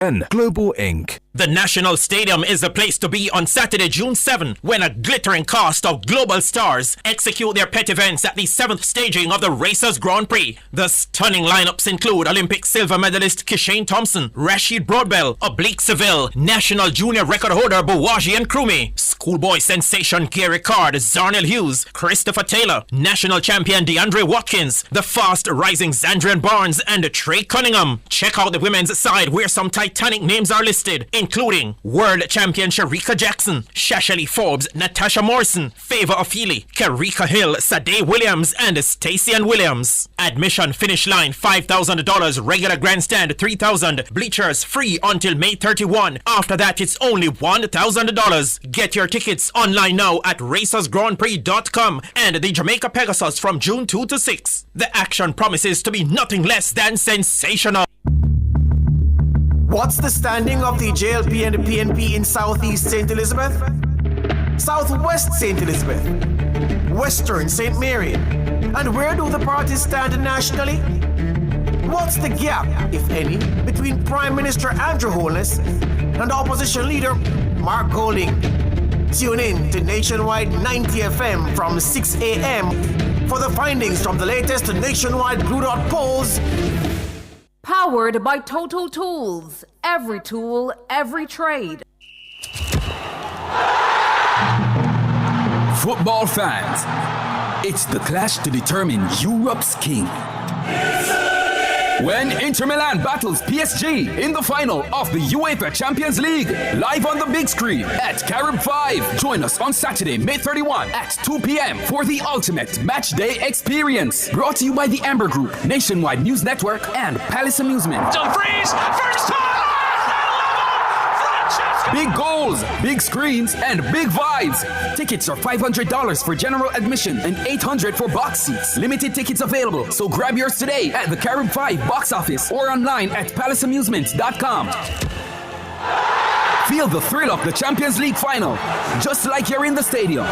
and Global Inc. The National Stadium is the place to be on Saturday, June 7, when a glittering cast of global stars execute their pet events at the 7th staging of the Racers Grand Prix. The stunning lineups include Olympic silver medalist Kishane Thompson, Rashid Broadbell, Oblique Seville, National Junior record holder Buwaji and Krumi, schoolboy sensation Gary Card, Zarnell Hughes, Christopher Taylor, national champion DeAndre Watkins, the fast rising Zandrian Barnes, and Trey Cunningham. Check out the women's side where some titanic names are listed, including world champion Sharika Jackson, Shashali Forbes, Natasha Morrison, Favor Ofili, Karika Hill, Sade Williams, and Stacey Ann Williams. Admission finish line $5,000, regular grandstand $3,000, bleachers free until May 31. After that, it's only $1,000. Get your tickets online now at racersgrandprix.com and the Jamaica Pegasus from June 2 to 6. The action promises to be nothing less than sensational. What's the standing of the JLP and the PNP in Southeast St. Elizabeth? Southwest St. Elizabeth? Western St. Mary? And where do the parties stand nationally? What's the gap, if any, between Prime Minister Andrew Holness and Opposition Leader Mark Golding? Tune in to Nationwide 90 FM from 6 a.m. for the findings from the latest Nationwide Blue Dot polls. Powered by Total Tools. Every tool, every trade. Football fans, it's the clash to determine Europe's king. When Inter Milan battles PSG in the final of the UEFA Champions League, live on the big screen at Carib 5. Join us on Saturday, May 31 at 2 p.m. for the ultimate match day experience. Brought to you by the Amber Group, Nationwide News Network, and Palace Amusement. Dumfries, first time! Big goals, big screens, and big vibes. Tickets are $500 for general admission and $800 for box seats. Limited tickets available, so grab yours today at the Carib 5 box office or online at palaceamusements.com. Feel the thrill of the Champions League final, just like you're in the stadium.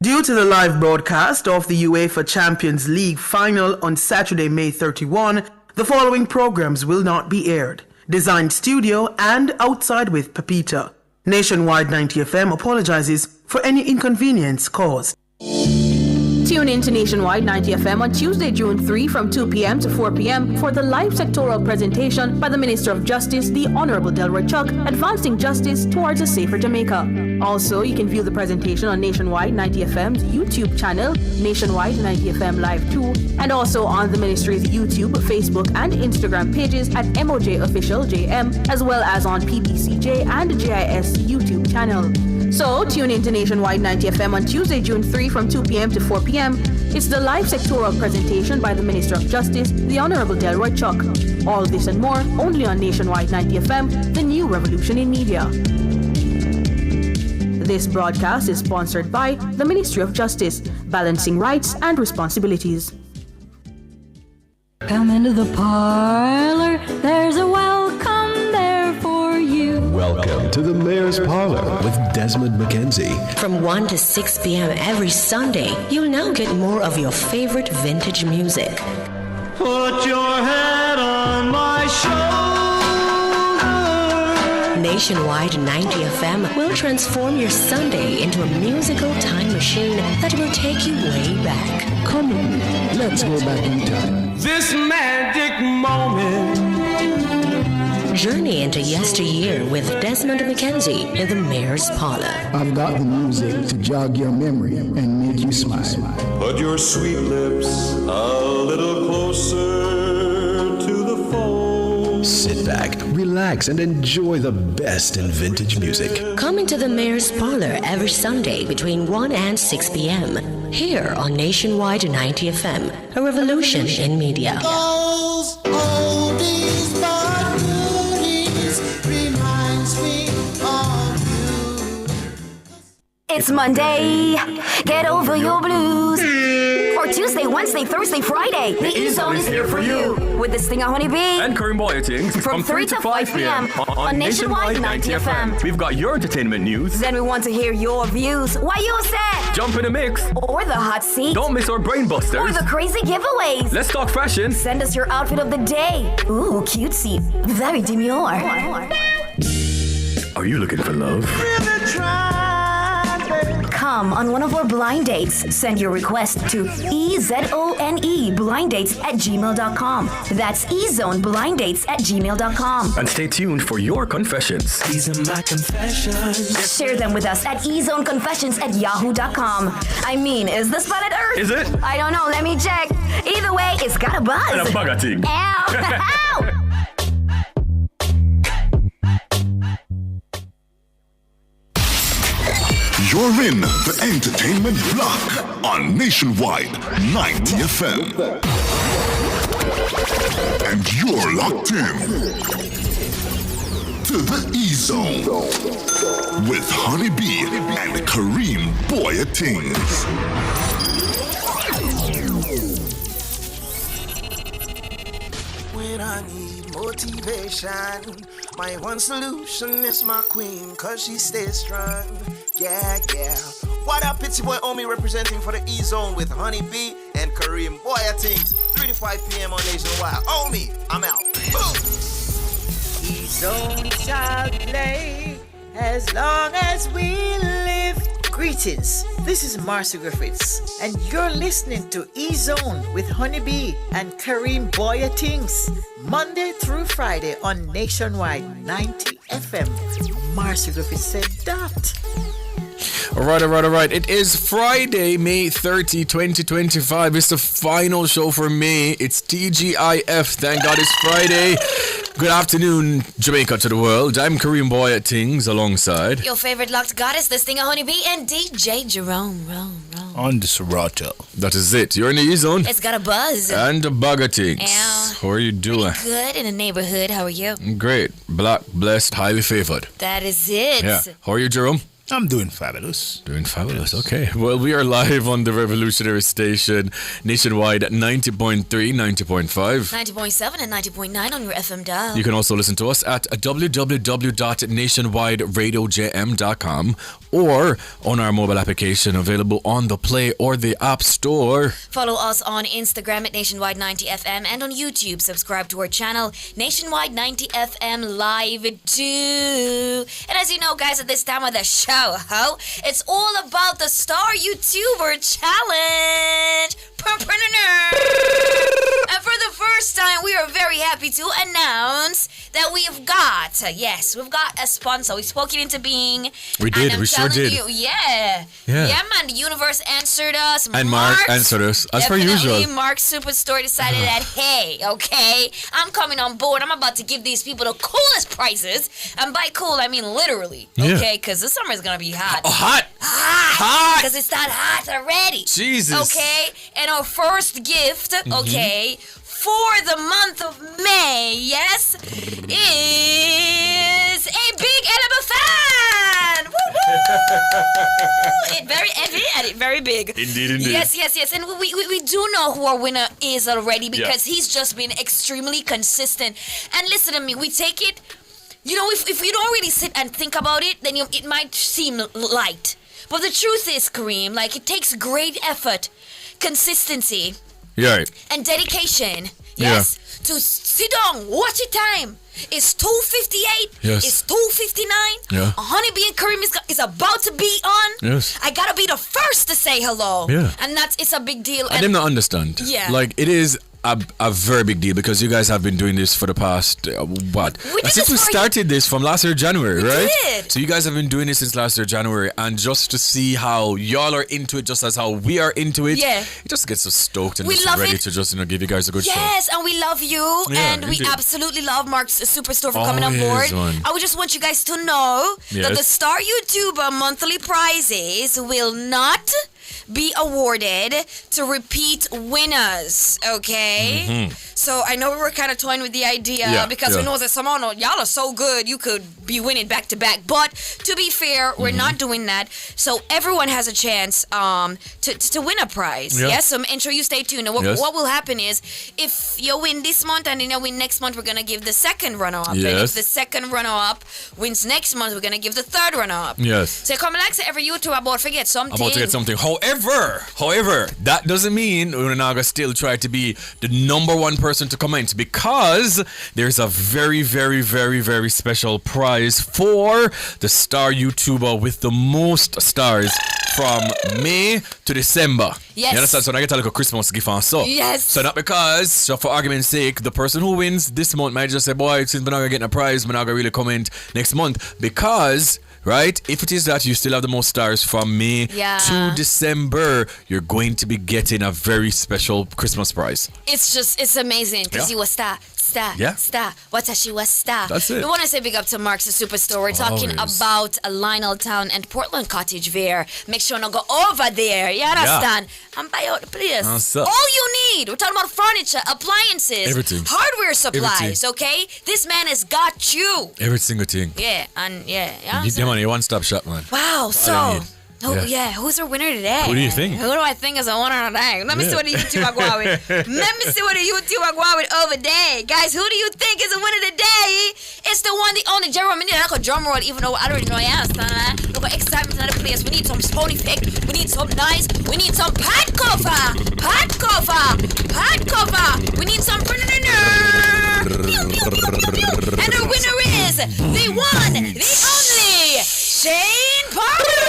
Due to the live broadcast of the UEFA Champions League final on Saturday, May 31, the following programs will not be aired. Designed Studio and Outside with Pepita. Nationwide 90 FM apologizes for any inconvenience caused. Tune in to Nationwide 90 FM on Tuesday, June 3 from 2 p.m. to 4 p.m. for the live sectoral presentation by the Minister of Justice, the Honorable Delroy Chuck, advancing justice towards a safer Jamaica. Also, you can view the presentation on Nationwide 90 FM's YouTube channel, Nationwide 90 FM Live 2, and also on the Ministry's YouTube, Facebook, and Instagram pages at MOJ Official JM, as well as on PBCJ and JIS YouTube channel. So, tune in to Nationwide 90 FM on Tuesday, June 3 from 2 p.m. to 4 p.m. It's the live sectoral presentation by the Minister of Justice, the Honorable Delroy Chuck. All this and more only on Nationwide 90 FM, the new revolution in media. This broadcast is sponsored by the Ministry of Justice, balancing rights and responsibilities. Come into the parlor, there's a welcome there for you. Welcome to the Mayor's Parlor with Desmond McKenzie. From 1 to 6 p.m. every Sunday, you'll now get more of your favorite vintage music. Put your head on my shoulder. Nationwide 90 FM will transform your Sunday into a musical time machine that will take you way back. Come on, let's go back in time. This magic moment. Journey into yesteryear with Desmond McKenzie in the Mayor's Parlor. I've got the music to jog your memory and make you smile. Put your sweet lips a little closer to the phone. Sit back, relax, and enjoy the best in vintage music. Come into the Mayor's Parlor every Sunday between 1 and 6 p.m. here on Nationwide 90 FM, a revolution in media. Those oldies but goodies reminds me of you. It's Monday, get over your blues. Or Tuesday, Wednesday, Thursday, Friday, the E-Zone is here for you. with this thing, Honeybee. And Karim Boyatings From 3 to 5 p.m. on Nationwide 90 FM. We've got your entertainment news. Then we want to hear your views. Why you said? Jump in the mix. Or the hot seat. Don't miss our brain busters. Or the crazy giveaways. Let's talk fashion. Send us your outfit of the day. Ooh, cutesy. Very demure. Are you looking for love? Come on one of our blind dates. Send your request to ezoneblindates@gmail.com. That's ezoneblindates@gmail.com. And stay tuned for your confessions. These are my confessions. Share them with us at ezoneconfessions@yahoo.com. I mean, is this planet Earth? Is it? I don't know. Let me check. Either way, it's got a buzz. And a bugger thing. Ow. Ow. You're in the entertainment block on Nationwide 90 FM. And you're locked in to the E-Zone with Honeybee and Kareem Boyatings. When I need motivation, my one solution is my queen, cause she stays strong. Yeah, yeah. What up, it's your boy Omi representing for the E-Zone with Honeybee and Kareem Boyatings. 3 to 5 p.m. on Nationwide. Omi, I'm out. Boom! E-Zone shall play as long as we live. Greetings, this is Marcy Griffiths, and you're listening to E-Zone with Honeybee and Kareem Boyatings, Monday through Friday on Nationwide 90 FM. Marcy Griffiths said that. All right. It is Friday, May 30, 2025. It's the final show for May. It's TGIF. Thank God it's Friday. Good afternoon, Jamaica to the world. I'm Kareem Boyatings alongside your favorite locked goddess, this thing, Honeybee, and DJ Jerome. on the Serato. That is it. You're in the E-Zone. It's got a buzz. And the bugger things. Yeah. How are you doing? Good in the neighborhood. How are you? Great. Black, blessed, highly favored. That is it. Yeah. How are you, Jerome? I'm doing fabulous. Doing fabulous. Okay. Well, we are live on the Revolutionary Station, nationwide at 90.3, 90.5. 90.7 and 90.9 on your FM dial. You can also listen to us at www.nationwideradiojm.com or on our mobile application available on the Play or the App Store. Follow us on Instagram at Nationwide 90 FM and on YouTube. Subscribe to our channel, Nationwide 90 FM Live too. And as you know, guys, at this time of the show, it's all about the Star YouTuber Challenge. And for the first time, we are very happy to announce that we've got a sponsor. We spoke it into being. We did. We sure did. Yeah, man. The universe answered us. And Mark answered us, as per usual. Mark Superstore decided that, hey, okay, I'm coming on board. I'm about to give these people the coolest prizes. And by cool, I mean literally. Okay, because this summer is going to be hot. Oh, hot. Because it's that hot already. Jesus. Okay, and our first gift, okay, for the month of May, yes, is a big Elema fan. It very big. Indeed. Yes. And we do know who our winner is already because he's just been extremely consistent. And listen to me, we take it. You know, if you don't really sit and think about it, then it might seem light. But the truth is, Kareem, like, it takes great effort, consistency, and dedication, to sit down, watch it time. It's 2:58. Yes. It's 2:59. Yeah. Honeybee and Kareem is about to be on. Yes. I gotta be the first to say hello. Yeah. And it's a big deal. I did not understand. Yeah. Like, it is a very big deal because you guys have been doing this for the past, since we started this from last year, January, right? We did. So you guys have been doing this since last year, January, and just to see how y'all are into it, just as how we are into it, it just gets us stoked and we just love ready it. to just, give you guys a good show. Yes, and we love you, and indeed. we absolutely love Mark's Superstore for coming on board. Man. I would just want you guys to know that the Star YouTuber monthly prizes will not be awarded to repeat winners, okay? Mm-hmm. So I know we were kind of toying with the idea because we know that somehow y'all are so good you could be winning back to back. But to be fair, we're not doing that. So everyone has a chance to win a prize. Yeah. Yes, so make sure you stay tuned. And Yes. what will happen is if you win this month and then you win next month, we're gonna give the second runner-up. And if Yes. the second runner-up wins next month, we're gonna give the third runner-up. Yes. So come like say every YouTube about forget something. About to get something. However, that doesn't mean we're not gonna still try to be the number one person to comment, because there's a very, very, very, very special prize for the star YouTuber with the most stars from May to December. Yes. You understand? So I get a little Christmas gift and so. Yes. So not because, so for argument's sake, the person who wins this month might just say, boy, since we're not gonna get a prize, we're not gonna really comment next month. Because, right, if it is that you still have the most stars from May to December, you're going to be getting a very special Christmas prize. It's amazing because you a star. Yeah. Star. What's she was star. That's it. We want to say big up to Mark's the Superstore. We're talking Always. about Lionel Town and Portland Cottage Fair. Make sure you go over there. You understand? And buy out the place. That's up. All you need. We're talking about furniture, appliances, Everything. hardware supplies. Everything. Okay, this man has got you. Every single thing. Yeah, and yeah. Yeah, man, a one-stop shop, man. Wow. So. I mean, Oh yeah. who's our winner today? Who do you think? Who do I think is a winner today? Let me see what the YouTube are going with. Let me see what the YouTube are going with over there. Guys, who do you think is the winner today? It's the one, the only Jerome. We need like a drum roll, even though I already know I understand that. Look at excitement in the place. We need some Sony pick. We need some nice. We need some pad cover. We need some. And the winner is the one, the only Shane Parker.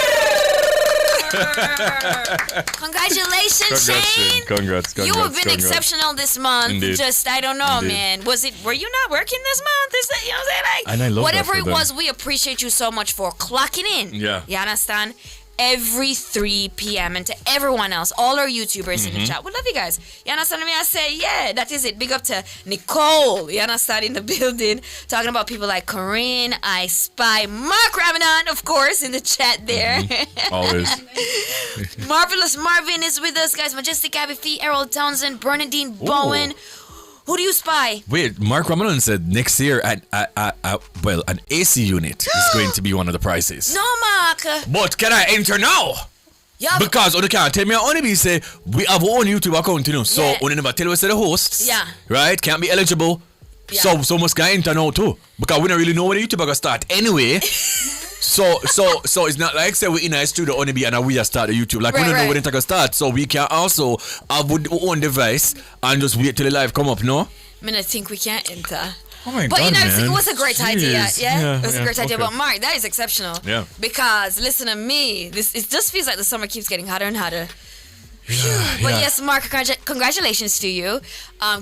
Congratulations, Shane. Congrats. You have been exceptional this month. Indeed. Just, I don't know, Indeed. man. Were you not working this month? Is that, you know what I'm saying? Like, And I love whatever that it for them. was, we appreciate you so much for clocking in. Yeah. You understand? Every 3 p.m. and to everyone else, all our YouTubers in the chat. We love you guys. You understand me? I say, yeah, that is it. Big up to Nicole. You understand? In the building. Talking about people like Corinne, I Spy, Mark Ramadan, of course, in the chat there. Always. Marvelous Marvin is with us, guys. Majestic Abby Fee, Errol Townsend, Bernadine Bowen. Who do you spy? Wait, Mark Ramadan said next year an AC unit is going to be one of the prizes. No, Mark. But can I enter now? Yeah. Because you can't tell me only be say we have our own YouTube account, you know. So Yeah. we never tell us the hosts. Yeah. Right? Can't be eligible. Yeah. So must can enter now too. Because we don't really know when the YouTube gonna start anyway. So it's not like say we in a studio only be and we just start the YouTube. Like we don't know when it's gonna start. So we can also have our own device and just wait till the live come up, no? I mean, I think we can't enter. Oh my But God, you know, man. it was a great idea. Jeez. Yeah? It was a great idea. okay. But Mark, that is exceptional. Yeah. Because listen to me, it just feels like the summer keeps getting hotter and hotter. But yes, Mark, congratulations to you.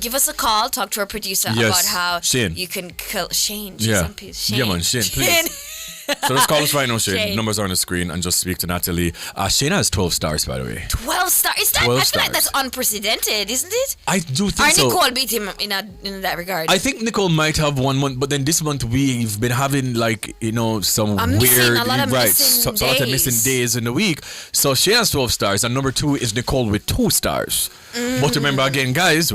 Give us a call, talk to our producer Yes, about how Shane. you can kill Shane. Yeah. Shane. Yeah, man, Shane, please. So let's call us right now, Shane. Shane. Numbers are on the screen and just speak to Natalie. Shane has 12 stars, by the way. 12 stars. Is that? 12 I feel like that's stars. unprecedented, isn't it? I do Or think so. Nicole beat him in that regard. I think Nicole might have 1 month, but then this month we've been having like, you know, some I'm missing weird, a lot of missing so a lot of days. missing days in the week. So she has 12 stars, and number 2 is Nicole with 2 stars. But remember again, guys,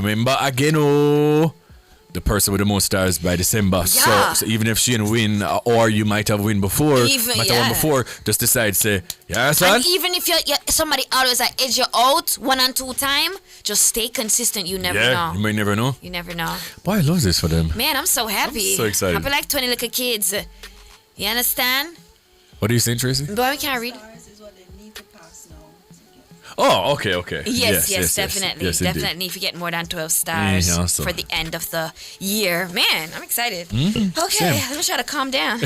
the person with the most stars by December. Yeah. So even if she didn't win, or you might have won before, Even- won before, just decide, say, yeah, son. And even if you're somebody always like edge you out 1 and 2 time, just stay consistent. You never know. You might never know. You never know. Boy, I love this for them. Man, I'm so happy. I'm so excited. Happy like 20 little kids. You understand? What are you saying, Tracy? Boy, we can't read. Oh, okay. Yes, definitely. Yes, indeed. Definitely if you get more than 12 stars Yeah, so. for the end of the year. Man, I'm excited. Mhm, Okay, same. let me try to calm down.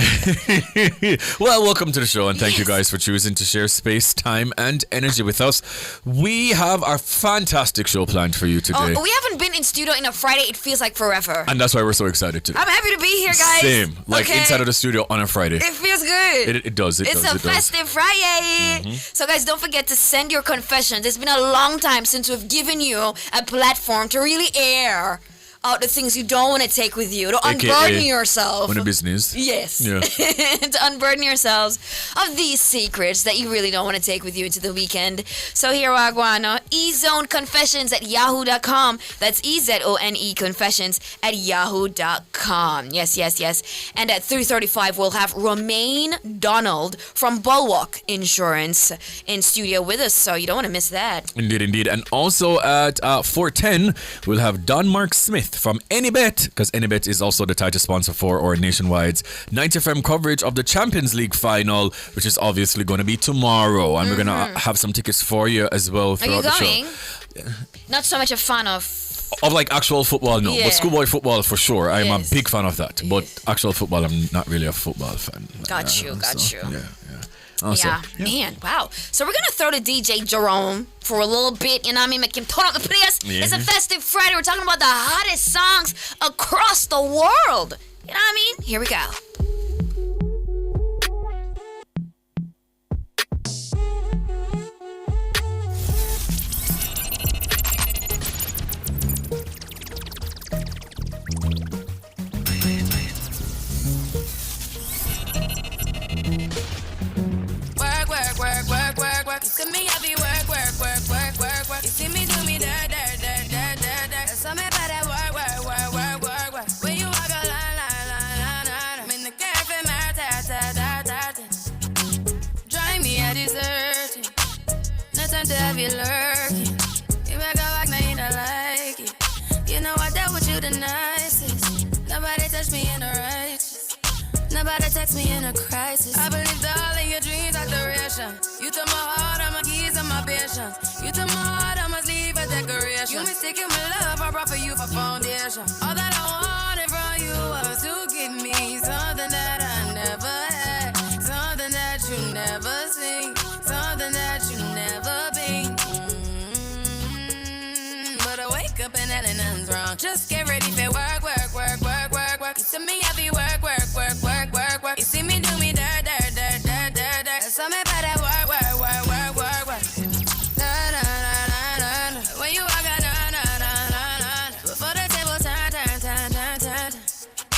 Well, welcome to the show, and thank you guys for choosing to share space, time, and energy with us. We have our fantastic show planned for you today, Oh, we haven't been in studio in a Friday. It feels like forever. and that's why we're so excited today. I'm happy to be here, guys. Same, like Okay. inside of the studio on a Friday. It feels good. It does. It's a festive Friday. Mhm. So, guys, don't forget to send your confessions. It's been a long time since we've given you a platform to really air out the things you don't want to take with you, to AKA unburden yourself. On a business. Yes. Yeah. To unburden yourselves of these secrets that you really don't want to take with you into the weekend. So here are Guano, E-Zone Confessions at yahoo.com. That's E-Z-O-N-E Confessions at yahoo.com. Yes. And at 3:35, we'll have Romaine Donald from Bulwark Insurance in studio with us, so you don't want to miss that. Indeed. And also at 4:10, we'll have Don Mark Smith from AnyBet, because AnyBet is also the title sponsor for our Nationwide's 90FM coverage of the Champions League final, which is obviously going to be tomorrow. And we're going to have some tickets for you as well throughout the show. Are you going? Not so much a fan of like actual football, no. Yeah. But schoolboy football for sure. I'm Yes. a big fan of that. But actual football, I'm not really a football fan. Got you. Yeah. Also, Man, wow. So we're going to throw to DJ Jerome for a little bit, you know what I mean? Make him turn up the place. Yeah. It's a festive Friday. We're talking about the hottest songs across the world. You know what I mean? Here we go. Work. You see me, I be work. You see me do me dirt. So me better work. When you walk a line. I'm in the cafe, drive me a dessert. No time to have you lurking. You make a walk, now you don't like it. You know I dealt with you the nicest. Nobody touched me in the righteous. Nobody text me in a crisis. I believed all of your dreams are duration. You took my heart, all my keys, and my patience. You took my heart, I must leave a decoration. You mistaken my love, I brought for you for foundation. All that I wanted from you was to give me something that I never had, something that you never seen, something that you never been. But I wake up and nothing's wrong. Just get ready for work. You see me, I be work. You see me do me dirt. So me better work. When you walk before the table turn.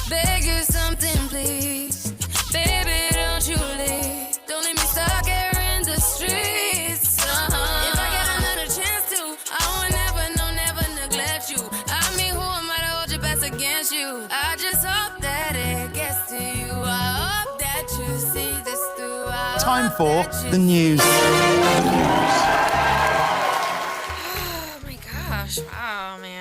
Beg you something, please. Baby, don't you leave. Don't leave me stuck here in the streets. If I get another chance to, I will never neglect you. I mean, who am I to hold your best against you? I just hope that it gets to you. I hope that you see this through. Time for the news. Oh my gosh. Wow, man.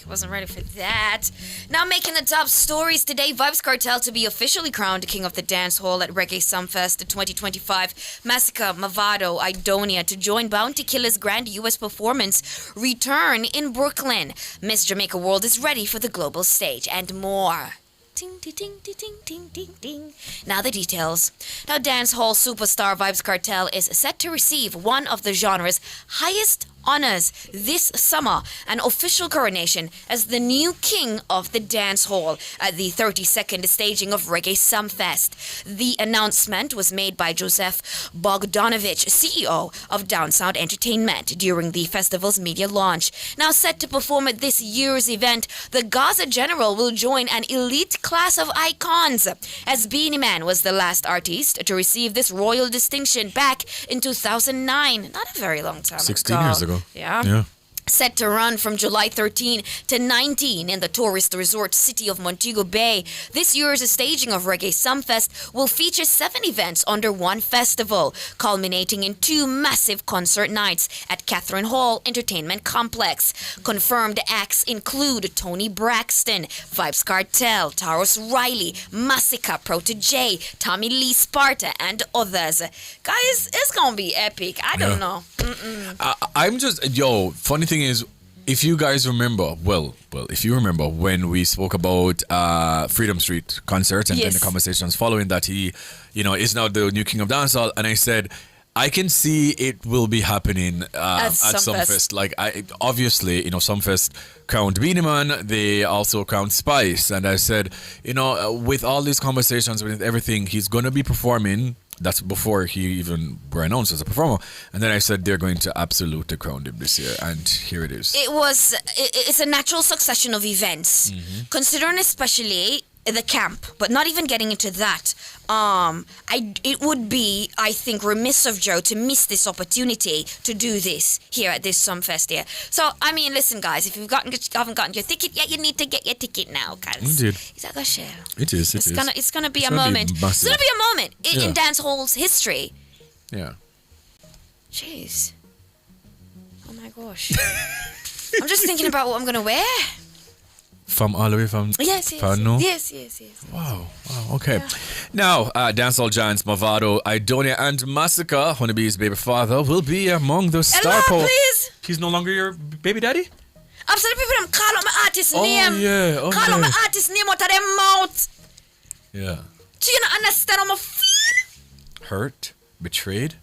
Wasn't ready for that. Now making the top stories today, Vybz Kartel to be officially crowned King of the Dance Hall at Reggae Sumfest 2025. Massacre, Mavado, Idonia to join Bounty Killer's grand U.S. performance return in Brooklyn. Miss Jamaica World is ready for the global stage and more. Ding, ding, ding, ding, ding, ding, ding. Now the details. Now dancehall superstar Vybz Kartel is set to receive one of the genre's highest honors this summer, an official coronation as the new king of the dance hall at the 32nd staging of Reggae Sumfest. The announcement was made by Joseph Bogdanovich, CEO of Down Sound Entertainment, during the festival's media launch. Now set to perform at this year's event, the Gaza General will join an elite class of icons, as Beenie Man was the last artist to receive this royal distinction back in 2009. Not a very long time 16 ago. years ago. Yeah. Set to run from July 13 to 19 in the tourist resort city of Montego Bay. This year's staging of Reggae Sumfest will feature 7 events under one festival, culminating in 2 massive concert nights at Catherine Hall Entertainment Complex. Confirmed acts include Tony Braxton, Vybz Kartel, Taros Riley, Massacre, Protege, Tommy Lee Sparta, and others. Guys, it's gonna be epic. I don't know. I'm just, funny thing is, if you guys remember, if you remember when we spoke about Freedom Street concert and then the conversations following that, he, is now the new king of dancehall, and I said, I can see it will be happening at Sumfest. Like, obviously, Sumfest crowned Beenie Man, they also crowned Spice, and I said, with all these conversations, with everything, he's going to be performing That's before he even were announced as a performer. And then I said they're going to absolutely crown him this year. And here it is. It's a natural succession of events. Considering especially the camp, but not even getting into that. It would be, I think, remiss of Joe to miss this opportunity to do this here at this Sumfest here. So, I mean, listen, guys, if you haven't gotten your ticket yet, you need to get your ticket now, guys. Indeed. Is that a share? It is. It's gonna be a moment. It's gonna be a moment in dancehall's history. Yeah. Jeez. Oh my gosh. I'm just thinking about what I'm gonna wear. From all the way from Yes. Wow, okay. Yeah. Now, dancehall giants Mavado, Idonia, and Massacre, Honeybee's baby father, will be among the star power. Please. He's no longer your baby daddy? Absolutely, people them call out my artist name. Yeah. Call out my artist name out of their mouth. Yeah. Do you not understand how I feel? Hurt, betrayed,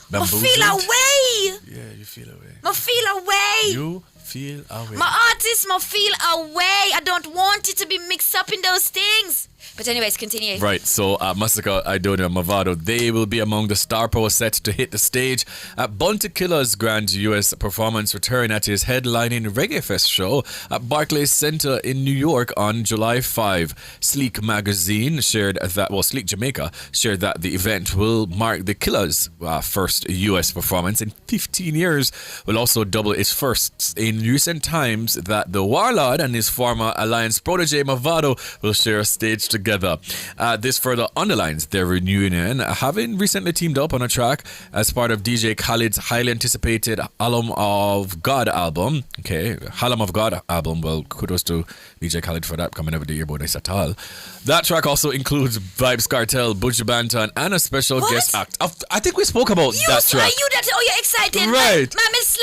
I bamboozled. feel away. Yeah, you feel away. I feel away. You feel away. My artist must feel away. I don't want it to be mixed up in those things. But anyways, continue. Right, so Massacre, Idonia, Mavado, they will be among the star power set to hit the stage at Bunty Killer's grand US performance return at his headlining Reggae Fest show at Barclays Center in New York on July 5. Sleek Jamaica shared that the event will mark the Killers' first US performance in 15 years, will also double its firsts in recent times that the Warlord and his former Alliance protege Mavado will share a stage together. This further underlines their reunion, having recently teamed up on a track as part of DJ Khaled's highly anticipated Halam of God album. Okay, Halam of God album. Well, kudos to DJ Khaled for that, coming over the year, boy, nice at all. That track also includes Vybz Kartel, Buju Banton, and a special guest act. I think we spoke about that track. You're excited. Right.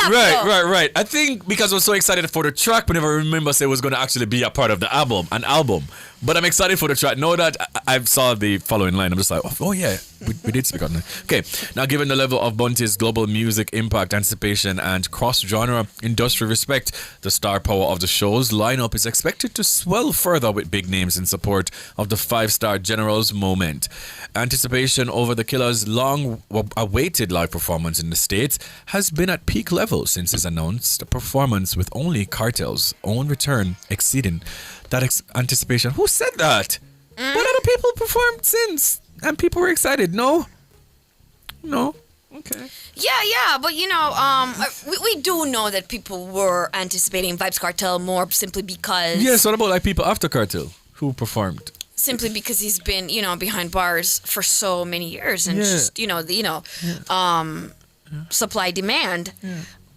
Right. Right. I think because I was so excited for the track, but never remember say it was going to actually be a part of the album, an album. But I'm excited for the track. Know that I saw the following line. I'm just like, oh yeah, we did speak on that. Okay, now given the level of Bunty's global music impact, anticipation, and cross-genre industry respect, the star power of the show's lineup is expected to swell further with big names in support of the 5-star General's moment. Anticipation over the Killer's long-awaited live performance in the States has been at peak level since his announced performance, with only Kartel's own return exceeding that anticipation. Who said that? But other people performed since, and people were excited. No. Okay. Yeah, but we do know that people were anticipating Vybz Kartel more simply because. Yes, what about like people after Kartel who performed? Simply because he's been, behind bars for so many years, and just supply demand.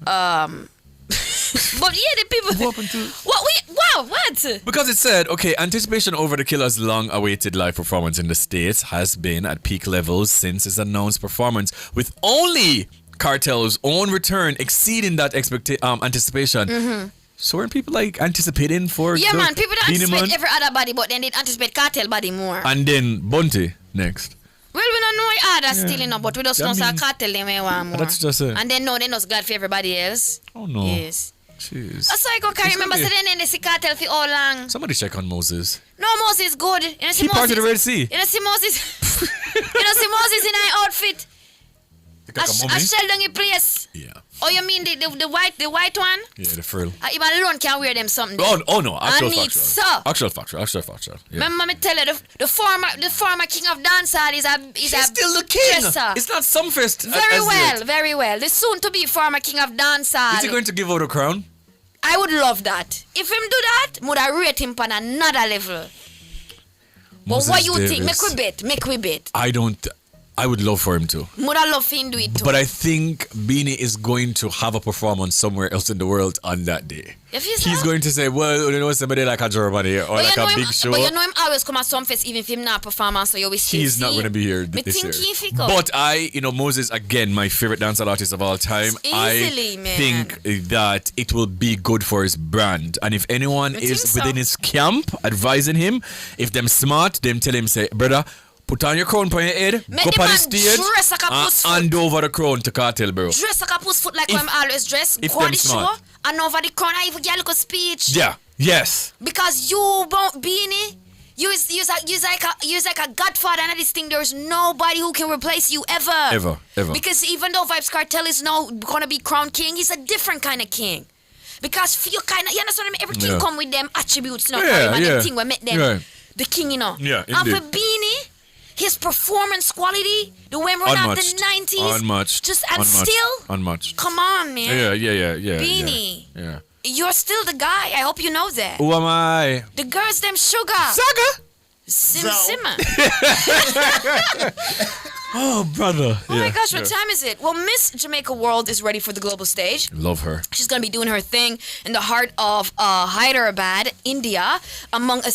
But the people. What? Because it said, okay, anticipation over the Killer's long-awaited live performance in the States has been at peak levels since his announced performance, with only Kartel's own return exceeding that anticipation. Mm-hmm. So weren't people anticipating for? Yeah, man. People don't anticipate every other body, but then they anticipate Kartel body more. And then Bunty next. Well, we don't know others still, but we just know Kartel them want more. That's just it. And then they know glad for everybody else. Oh no. Yes. Jeez. That's why I can't remember saying they see Kartel for all long. Somebody check on Moses. No, Moses is good. He parted the Red Sea. You don't see Moses. You don't see Moses in our outfit. I shell down your place. Yeah. Oh, you mean the white one? Yeah, the frill. Even alone can wear them something. Oh no, actual factual. Yeah. Remember me tell you the former king of dancehall is He's still the king. Dresser. It's not Sumfest. Very well. The soon to be former king of dancehall. Is he going to give out a crown? I would love that. If him do that, would I rate him on another level. But what you think? Make we bet. I would love for him to. Would I love him do it too? But I think Beanie is going to have a performance somewhere else in the world on that day. He's going to say, well, somebody like a Germany or like a big show. But you know him always come at Sumfest even if him not performance, so you always see. He's not going to be here this year. But Moses, again, my favorite dancehall artist of all time. Easily, I think that it will be good for his brand. And if anyone is within his camp advising him, if them smart, them tell him, say, brother, put on your crown on your head, go up on the stage, hand over the crown to Kartel, bro. Dress like a puss foot like I'm always dressed. Go on the show, and over the crown, I even get a little speech. Yeah, yes. Because you won't Beanie, You's like a godfather and this thing. There's nobody who can replace you ever. Ever. Because even though Vybz Kartel is now gonna be crowned king, he's a different kind of king. Because for you understand me? Every king come with them attributes, you know, the thing we make them the king, you know. Yeah, and for Beanie, his performance quality, the way we run out the 90s, unmatched. Just and still unmatched. Come on, man. Yeah. Beanie. Yeah. You're still the guy. I hope you know that. Who am I? The girls, them sugar. Simmer. Oh, brother. Oh my gosh, what time is it? Well, Miss Jamaica World is ready for the global stage. Love her. She's going to be doing her thing in the heart of Hyderabad, India, among a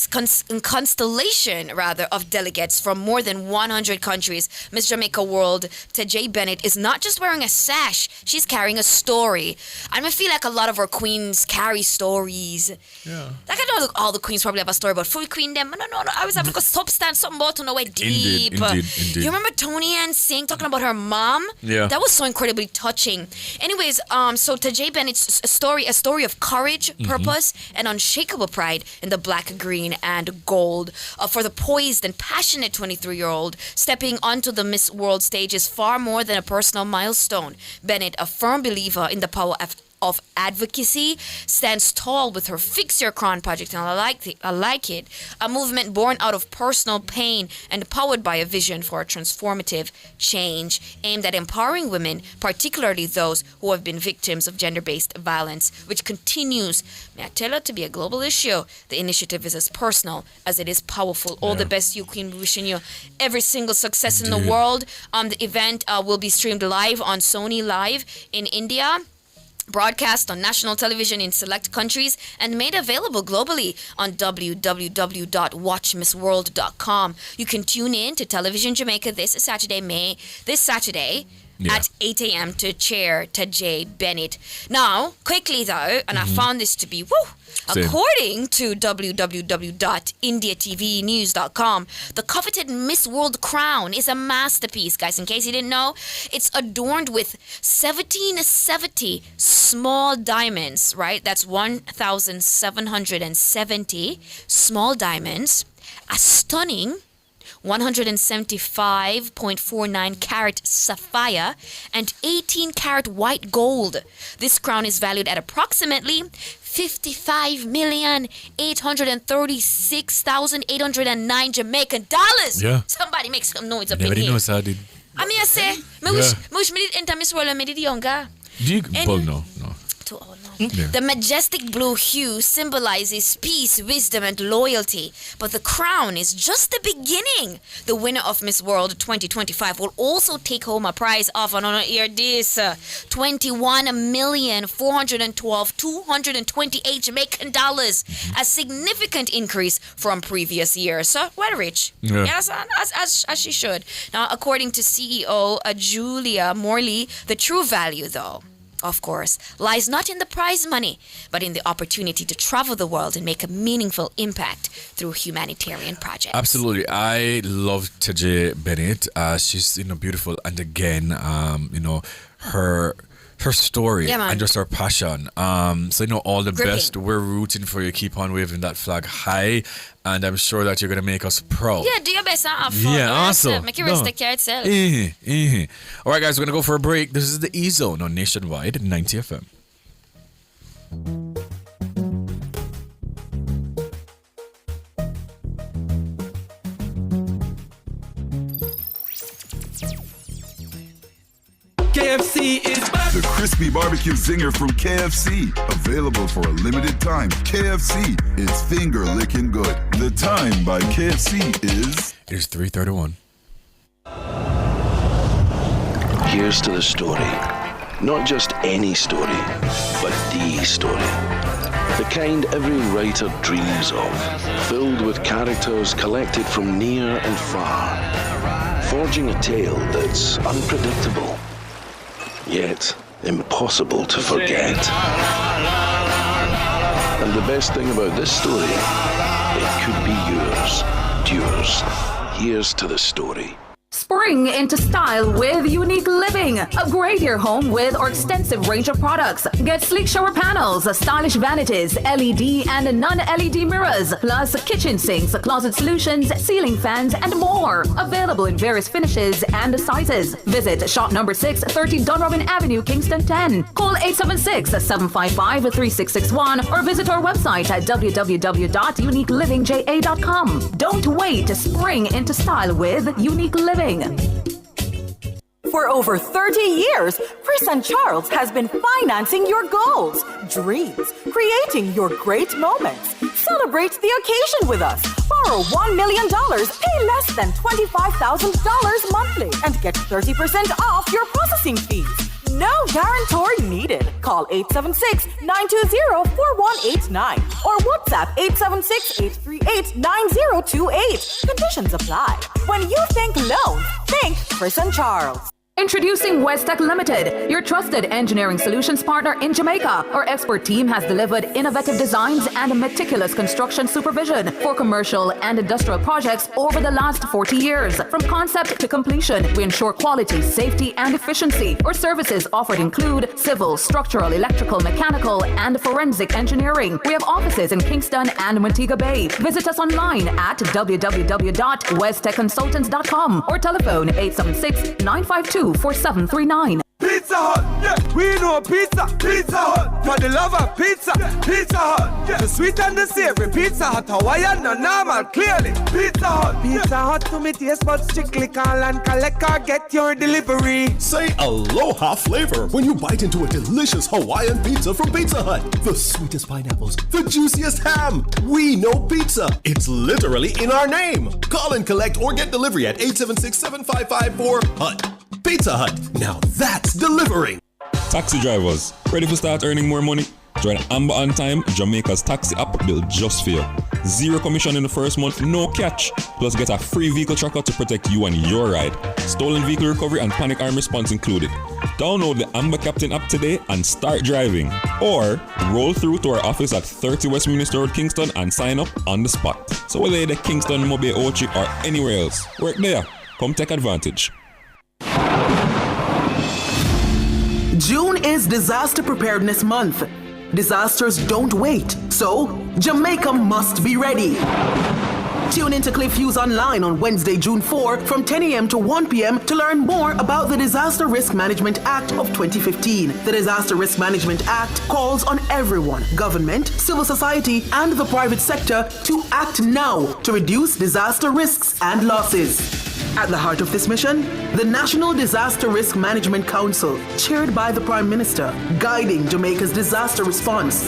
constellation, of delegates from more than 100 countries. Miss Jamaica World, Tajay Bennett, is not just wearing a sash, she's carrying a story. I feel like a lot of our queens carry stories. Yeah. Like, I know all the queens probably have a story about full queen them. No. I was having a substance, something about to know way deep. Indeed. You remember Tony Ann Singh talking about her mom? Yeah. That was so incredibly touching. Anyways, so Tajay Bennett's a story of courage, purpose, and unshakable pride in the black, green, and gold. For the poised and passionate 23-year-old, stepping onto the Miss World stage is far more than a personal milestone. Bennett, a firm believer in the power of advocacy, stands tall with her Fix Your Crown project, and I like it. A movement born out of personal pain and powered by a vision for a transformative change aimed at empowering women, particularly those who have been victims of gender-based violence, which continues, may I tell you, to be a global issue. The initiative is as personal as it is powerful. All the best, you queen. Wishing you every single success in the world. The event will be streamed live on Sony Live in India, broadcast on national television in select countries, and made available globally on www.watchmissworld.com. You can tune in to Television Jamaica this Saturday at 8 a.m. to cheer Tajay Bennett. Now, quickly though, and I found this to be according to www.indiatvnews.com, the coveted Miss World crown is a masterpiece, guys. In case you didn't know, it's adorned with 1770 small diamonds, right? That's 1,770 small diamonds, a stunning 175.49 carat sapphire, and 18 carat white gold. This crown is valued at approximately 55,836,809 Jamaican dollars. Yeah. Somebody make some noise up Nobody in here. knows how I did. I mean, I say, I wish me did enter Miss World and me did younger. Do you? Well, no. Too old, no. The majestic blue hue symbolizes peace, wisdom, and loyalty. But the crown is just the beginning. The winner of Miss World 2025 will also take home a prize of, hear this, 21,412,228 Jamaican dollars. A significant increase from previous years. So, well, rich. Yeah. Yes, as she should. Now, according to CEO Julia Morley, the true value, though, of course, lies not in the prize money, but in the opportunity to travel the world and make a meaningful impact through humanitarian projects. Absolutely. I love Tajay Bennett. She's, beautiful. And again, her story and just her passion. So, all the best. We're rooting for you. Keep on waving that flag high. And I'm sure that you're going to make us proud. Yeah, do your best and have fun. Yeah, awesome. Make your take care of itself. All right, guys, we're going to go for a break. This is the E-Zone on Nationwide 90 FM. KFC is back. The crispy barbecue zinger from KFC. Available for a limited time. KFC is finger licking good. The time by KFC is... It is 3:31. Here's to the story. Not just any story, but the story. The kind every writer dreams of. Filled with characters collected from near and far. Forging a tale that's unpredictable, yet impossible to forget. And the best thing about this story, it could be yours. Here's to the story. Spring Spring into style with Unique Living. Upgrade your home with our extensive range of products. Get sleek shower panels, stylish vanities, LED and non-LED mirrors, plus kitchen sinks, closet solutions, ceiling fans, and more. Available in various finishes and sizes. Visit shop number 6, 30 Dunrobin Avenue, Kingston 10. Call 876-755-3661 or visit our website at www.uniquelivingja.com. Don't wait to spring into style with Unique Living. For over 30 years, Chris and Charles has been financing your goals, dreams, creating your great moments. Celebrate the occasion with us. Borrow $1 million, pay less than $25,000 monthly, and get 30% off your processing fees. No guarantor needed. Call 876-920-4189 or WhatsApp 876-838-9028. Conditions apply. When you think loan, think Chris and Charles. Introducing Westech Limited, your trusted engineering solutions partner in Jamaica. Our expert team has delivered innovative designs and meticulous construction supervision for commercial and industrial projects over the last 40 years. From concept to completion, we ensure quality, safety, and efficiency. Our services offered include civil, structural, electrical, mechanical, and forensic engineering. We have offices in Kingston and Montego Bay. Visit us online at www.westtechconsultants.com or telephone 876-952-4739. Pizza Hut, yeah, we know pizza. Pizza Hut, for the love of pizza. Pizza Hut, yeah, the sweet and the savory. Pizza Hut, Hawaiian, no normal, clearly. Pizza Hut, Pizza Hut to me taste but strictly call and collect or get your delivery. Say aloha flavor when you bite into a delicious Hawaiian pizza from Pizza Hut. The sweetest pineapples, the juiciest ham. We know pizza. It's literally in our name. Call and collect or get delivery at 876-755-4HUT. Pizza Hut. Now that's delivering. Taxi drivers, ready to start earning more money? Join Amber on Time, Jamaica's taxi app built just for you. 0 commission in the first month, no catch. Plus get a free vehicle tracker to protect you and your ride. Stolen vehicle recovery and panic alarm response included. Download the Amber Captain app today and start driving. Or roll through to our office at 30 Westminster Road, Kingston and sign up on the spot. So whether you're the Kingston, Mobile, Ochi or anywhere else, work there. Come take advantage. June is Disaster Preparedness Month. Disasters don't wait, so Jamaica must be ready. Tune into Cliff Hughes Online on Wednesday, June 4 from 10 a.m. to 1 p.m. to learn more about the Disaster Risk Management Act of 2015. The Disaster Risk Management Act calls on everyone, government, civil society, and the private sector to act now to reduce disaster risks and losses. At the heart of this mission, the National Disaster Risk Management Council, chaired by the Prime Minister, guiding Jamaica's disaster response.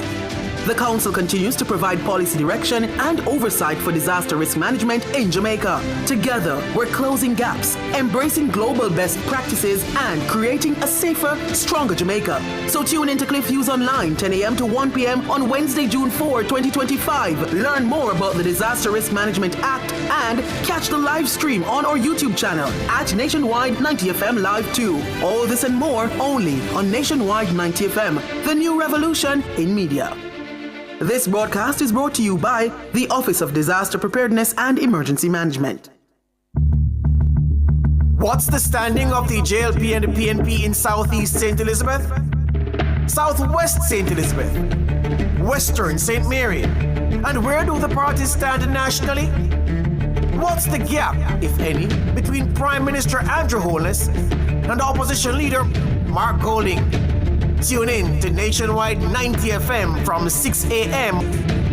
The Council continues to provide policy direction and oversight for disaster risk management in Jamaica. Together, we're closing gaps, embracing global best practices, and creating a safer, stronger Jamaica. So tune into Cliff Hughes Online, 10 a.m. to 1 p.m. on Wednesday, June 4, 2025. Learn more about the Disaster Risk Management Act and catch the live stream on our YouTube channel at Nationwide 90 FM Live 2. All this and more only on Nationwide 90 FM, the new revolution in media. This broadcast is brought to you by the Office of Disaster Preparedness and Emergency Management. What's the standing of the JLP and the PNP in Southeast St. Elizabeth? Southwest St. Elizabeth? Western St. Mary? And where do the parties stand nationally? What's the gap, if any, between Prime Minister Andrew Holness and Opposition Leader Mark Golding? Tune in to Nationwide 90 FM from 6 a.m.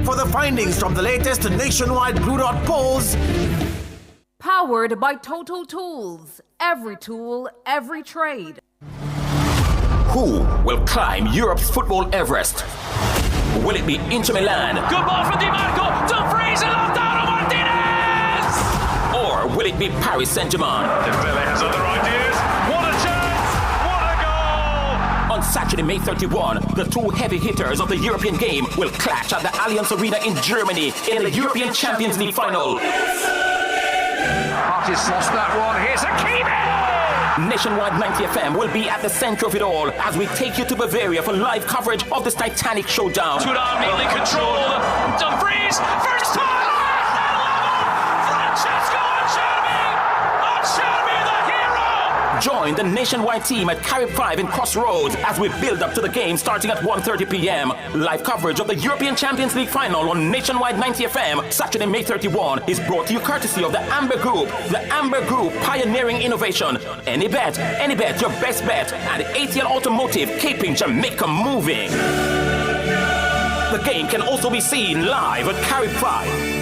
for the findings from the latest Nationwide Blue Dot polls. Powered by Total Tools. Every tool, every trade. Who will climb Europe's football Everest? Will it be Inter Milan? Good ball from Di Marco. Dumfries and Lautaro Martinez! Or will it be Paris Saint-Germain? Dembele has other ideas. What a chance! What a goal! On Saturday, May 31, the two heavy hitters of the European game will clash at the Allianz Arena in Germany in the European Champions League final. Artist lost that one. Here's Hakimi! Nationwide 90 FM will be at the center of it all as we take you to Bavaria for live coverage of this Titanic showdown. Tudor neatly controlled. Dumfries, first time! Francesco Acerbi! Acerbi the hero! Join the nationwide team at Carib 5 in Crossroads as we build up to the game starting at 1:30 p.m. Live coverage of the European Champions League final on Nationwide 90 FM Saturday, May 31 is brought to you courtesy of the Amber Group. The Amber Group, pioneering innovation. Any bet, your best bet. And ATL Automotive, keeping Jamaica moving. The game can also be seen live at Carib 5.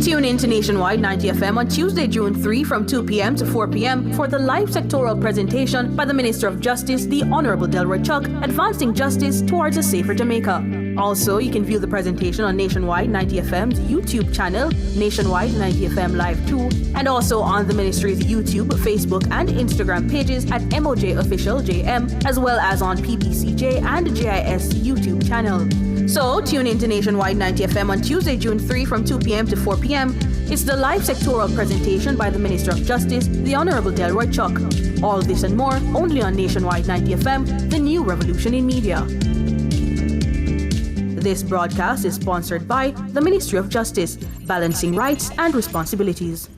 Tune in to Nationwide 90 FM on Tuesday, June 3 from 2 p.m. to 4 p.m. for the live sectoral presentation by the Minister of Justice, the Honorable Delroy Chuck, advancing justice towards a safer Jamaica. Also, you can view the presentation on Nationwide 90 FM's YouTube channel, Nationwide 90 FM Live 2, and also on the Ministry's YouTube, Facebook, and Instagram pages at MOJ Official JM, as well as on PBCJ and GIS YouTube channel. So, tune in to Nationwide 90 FM on Tuesday, June 3 from 2 p.m. to 4 p.m. It's the live sectoral presentation by the Minister of Justice, the Honorable Delroy Chuck. All this and more only on Nationwide 90 FM, the new revolution in media. This broadcast is sponsored by the Ministry of Justice, balancing rights and responsibilities.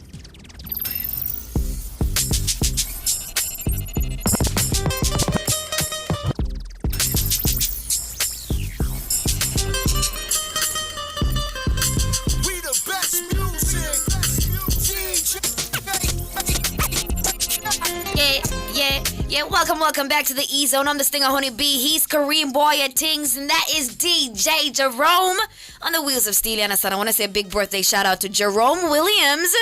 Welcome back to the E-Zone. I'm the Stinger Honey Bee. He's Kareem Boy at Tings, and that is DJ Jerome on the wheels of Steely and I want to say a big birthday shout out to Jerome Williams.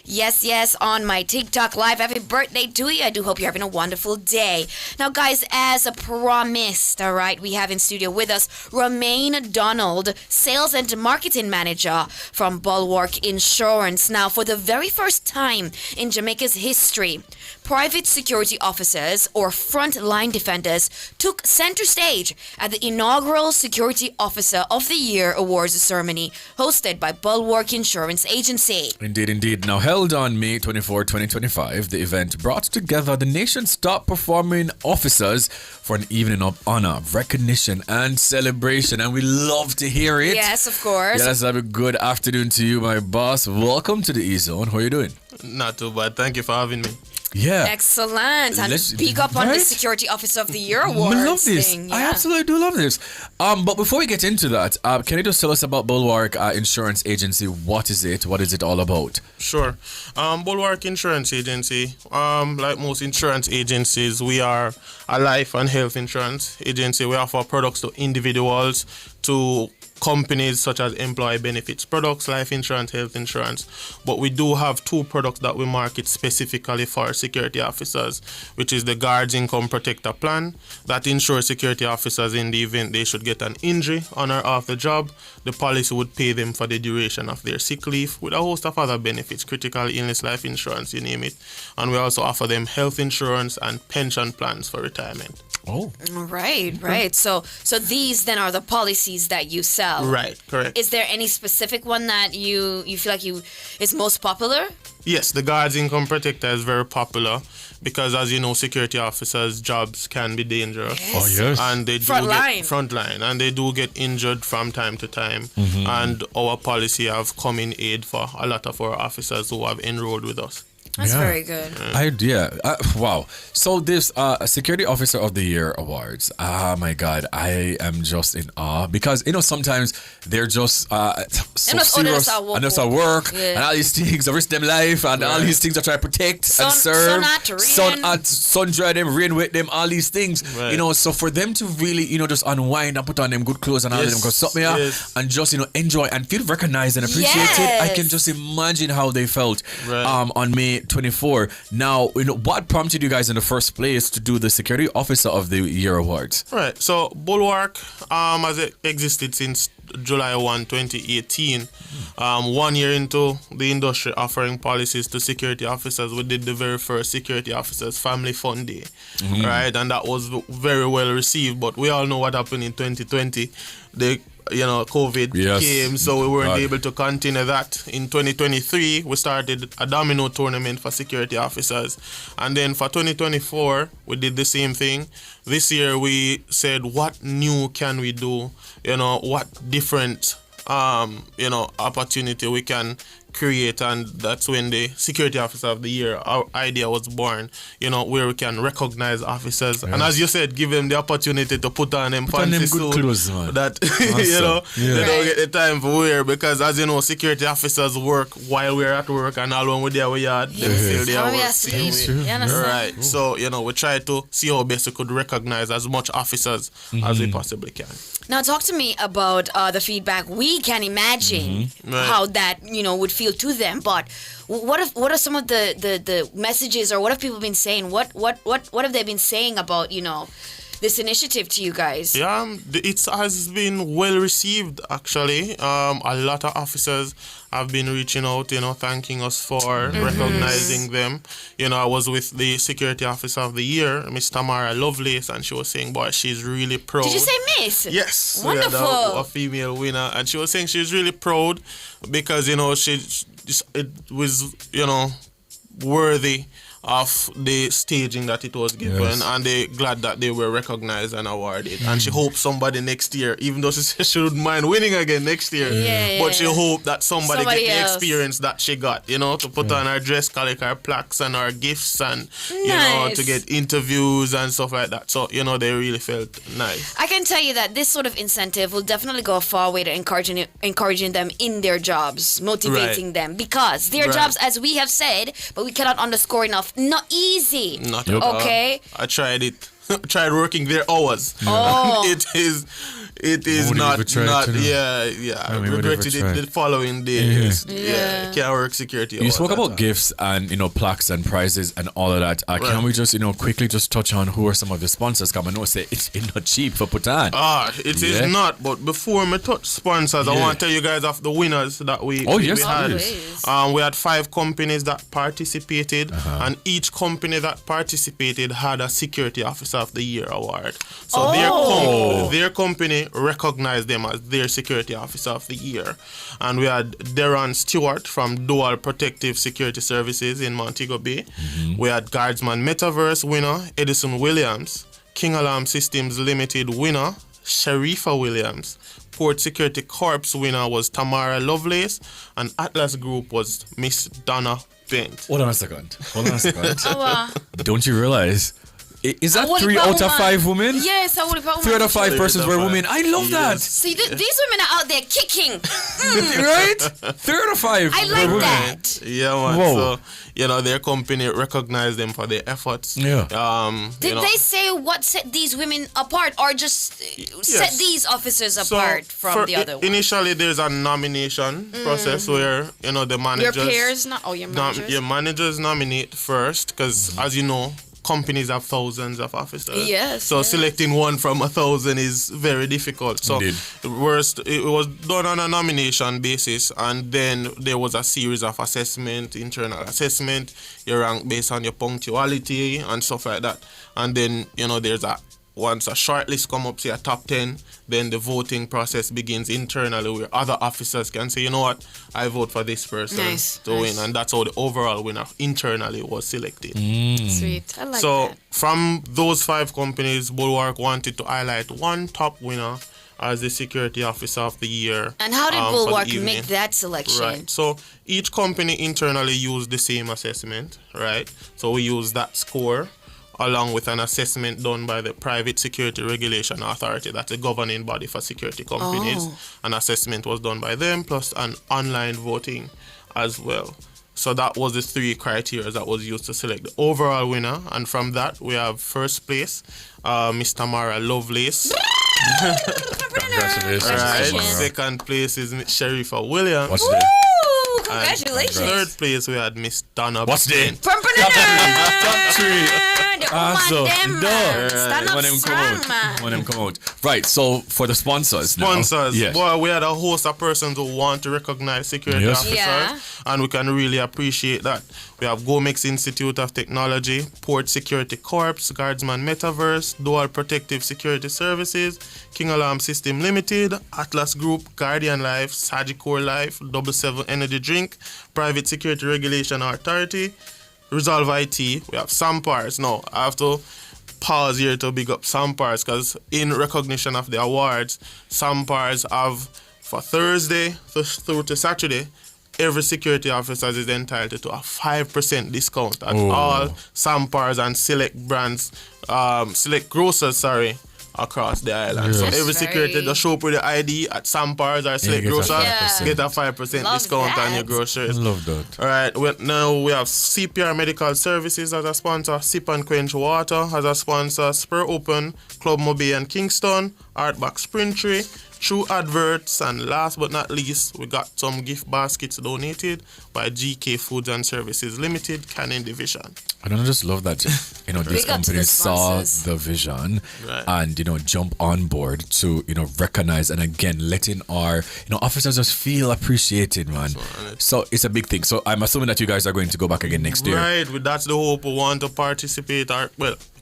Yes, on my TikTok live. Happy birthday to you. I do hope you're having a wonderful day. Now, guys, as promised, all right, we have in studio with us Romaine Donald, Sales and Marketing Manager from Bulwark Insurance. Now, for the very first time in Jamaica's history, private security officers or frontline defenders took center stage at the inaugural Security Officer of the Year Awards ceremony hosted by Bulwark Insurance Agency. Indeed. Now, held on May 24, 2025, the event brought together the nation's top performing officers for an evening of honor, recognition, and celebration. And we love to hear it. Yes, of course. Yes, have a good afternoon to you, my boss. Welcome to the E-Zone. How are you doing? Not too bad. Thank you for having me. Yeah. Excellent. And speak up on the Security Officer of the Year Awards. I love this. Thing. I absolutely do love this. But before we get into that, can you just tell us about Bulwark Insurance Agency? What is it? What is it all about? Sure. Bulwark Insurance Agency, like most insurance agencies, we are a life and health insurance agency. We offer products to individuals, to companies such as employee benefits products, life insurance, health insurance. But we do have two products that we market specifically for security officers, which is the Guards Income Protector Plan that ensures security officers in the event they should get an injury on or off the job, the policy would pay them for the duration of their sick leave with a host of other benefits, critical illness, life insurance, you name it. And we also offer them health insurance and pension plans for retirement. Oh. Right. So these then are the policies that you sell. Right, correct. Is there any specific one that you feel like is most popular? Yes, the Guards Income Protector is very popular because, as you know, security officers' jobs can be dangerous. Yes. Oh, yes. And they do frontline, and they do get injured from time to time. Mm-hmm. And our policy have come in aid for a lot of our officers who have enrolled with us. That's very good. Wow. So this Security Officer of the Year Awards. My God, I am just in awe because sometimes they're just so serious and just at work and all these things, they risk them life and all these things they try to protect and serve. Sun dry them, rain with them, all these things. Right. So for them to really just unwind and put on them good clothes and all of them go suck me up and just enjoy and feel recognized and appreciated. I can just imagine how they felt on May 24. Now, what prompted you guys in the first place to do the Security Officer of the Year Awards? Right. So Bulwark has existed since July 1, 2018. 1 year into the industry offering policies to security officers, we did the very first Security Officers Family Fun Day. Mm-hmm. Right, and that was very well received. But we all know what happened in 2020. COVID came, so we weren't able to continue that. In 2023, we started a domino tournament for security officers. And then for 2024, we did the same thing. This year, we said, what new can we do? What different opportunity we can create, and that's when the Security Officer of the Year, our idea was born, where we can recognize officers. Yes. And as you said, give them the opportunity to put on them fancy suit that, they don't get the time for wear, because as you know, security officers work while we're at work, and all when we're there, they feel their work. Right. So, we try to see how best we could recognize as much officers as we possibly can. Now, talk to me about the feedback. We can imagine how that, would feel to them. But what are some of the messages, or what have people been saying? What have they been saying about, this initiative to you guys? Yeah, it has been well received, actually. A lot of officers have been reaching out, thanking us for recognizing them. I was with the Security Officer of the Year, Miss Tamara Lovelace, and she was saying, boy, she's really proud. Did you say Miss? Yes. Wonderful. We had a female winner, and she was saying she's really proud because, it was, worthy of the staging that it was given, and they're glad that they were recognized and awarded. And she hopes somebody next year, even though she says she wouldn't mind winning again next year, but she hoped that somebody get the experience that she got, to put on her dress, collect her plaques and her gifts, and to get interviews and stuff like that. So, they really felt nice. I can tell you that this sort of incentive will definitely go a far way to encouraging them in their jobs, motivating them, because their jobs, as we have said, but we cannot underscore enough, not easy. Not okay. I tried it. Tried working their hours. Oh. It is not I regretted it the following day. Can't work security. You spoke about gifts and plaques and prizes and all of that. Can we just quickly just touch on who are some of the sponsors? Because I know it's not cheap for Putan. It is not. But before me touch sponsors, I want to tell you guys of the winners that we had. We had 5 companies that participated, and each company that participated had a Security Officer of the Year award. So their company recognized them as their Security Officer of the Year. And we had Darren Stewart from Dual Protective Security Services in Montego Bay. We had Guardsman Metaverse winner Edison Williams, King Alarm Systems Limited winner Sharifa Williams, Port Security Corps winner was Tamara Lovelace, and Atlas Group was Miss Donna Bent. Hold on a second. Don't you realize? Is that 3 out of 5 women? Yes, I would have 3 out of 5 persons were women. I love that. See, these women are out there kicking. Right? 3 out of 5. I like that. Yeah, man. Whoa. So, their company recognized them for their efforts. Yeah. Did they say what set these women apart, or just set these officers apart from the other ones? Initially, there's a nomination process where, the managers... Your peers? Your managers? Your managers nominate first, because, as you know, companies have thousands of officers. Yes. So selecting one from 1,000 is very difficult. So it was done on a nomination basis, and then there was a series of internal assessment. You rank based on your punctuality and stuff like that. And then, there's once a shortlist come up, say a top 10, then the voting process begins internally where other officers can say, you know what, I vote for this person to win. And that's how the overall winner internally was selected. Sweet. I like that. From those 5 companies, Bulwark wanted to highlight one top winner as the Security Officer of the Year. And how did Bulwark make that selection? Right. So each company internally used the same assessment, right? So we used that score along with an assessment done by the Private Security Regulation Authority, that's a governing body for security companies. An assessment was done by them, plus an online voting as well. So that was the 3 criteria that was used to select the overall winner. And from that, we have first place, Miss Tamara Lovelace. Congratulations. Right. Second place is Miss Sharifa Williams. What's the Congratulations. Third place, we had Miss Donna. What's the Top 3. Stand up strong, man. When them come out. Right, so for the sponsors now. Yes. Well, we had a host of persons who want to recognize security officers, and we can really appreciate that. We have Gomex Institute of Technology, Port Security Corps, Guardsman Metaverse, Dual Protective Security Services, King Alarm System Limited, Atlas Group, Guardian Life, Sagicor Life, 77 Energy Drink, Private Security Regulation Authority, Resolve IT. We have Sampars. Now, I have to pause here to big up Sampars, because in recognition of the awards, Sampars have For Thursday through to Saturday, every security officer is entitled to a 5% discount at all Sampars and select brands, select grocers, across the island. Yes. So every security that show up with the ID at Sampars or select grocers get a 5% discount on your groceries. I love that. All right, now we have CPR Medical Services as a sponsor, Sip and Quench Water as a sponsor, Spur Open, Club Mobay and Kingston, Artback Sprintry, True Adverts, and last but not least, we got some gift baskets donated by GK Foods and Services Limited, Canning Division. I don't just love that, this company saw the vision and, jump on board to, recognize and again, letting our, officers just feel appreciated, man. So it's a big thing. So I'm assuming that you guys are going to go back again next year. Right, that's the hope. We want to participate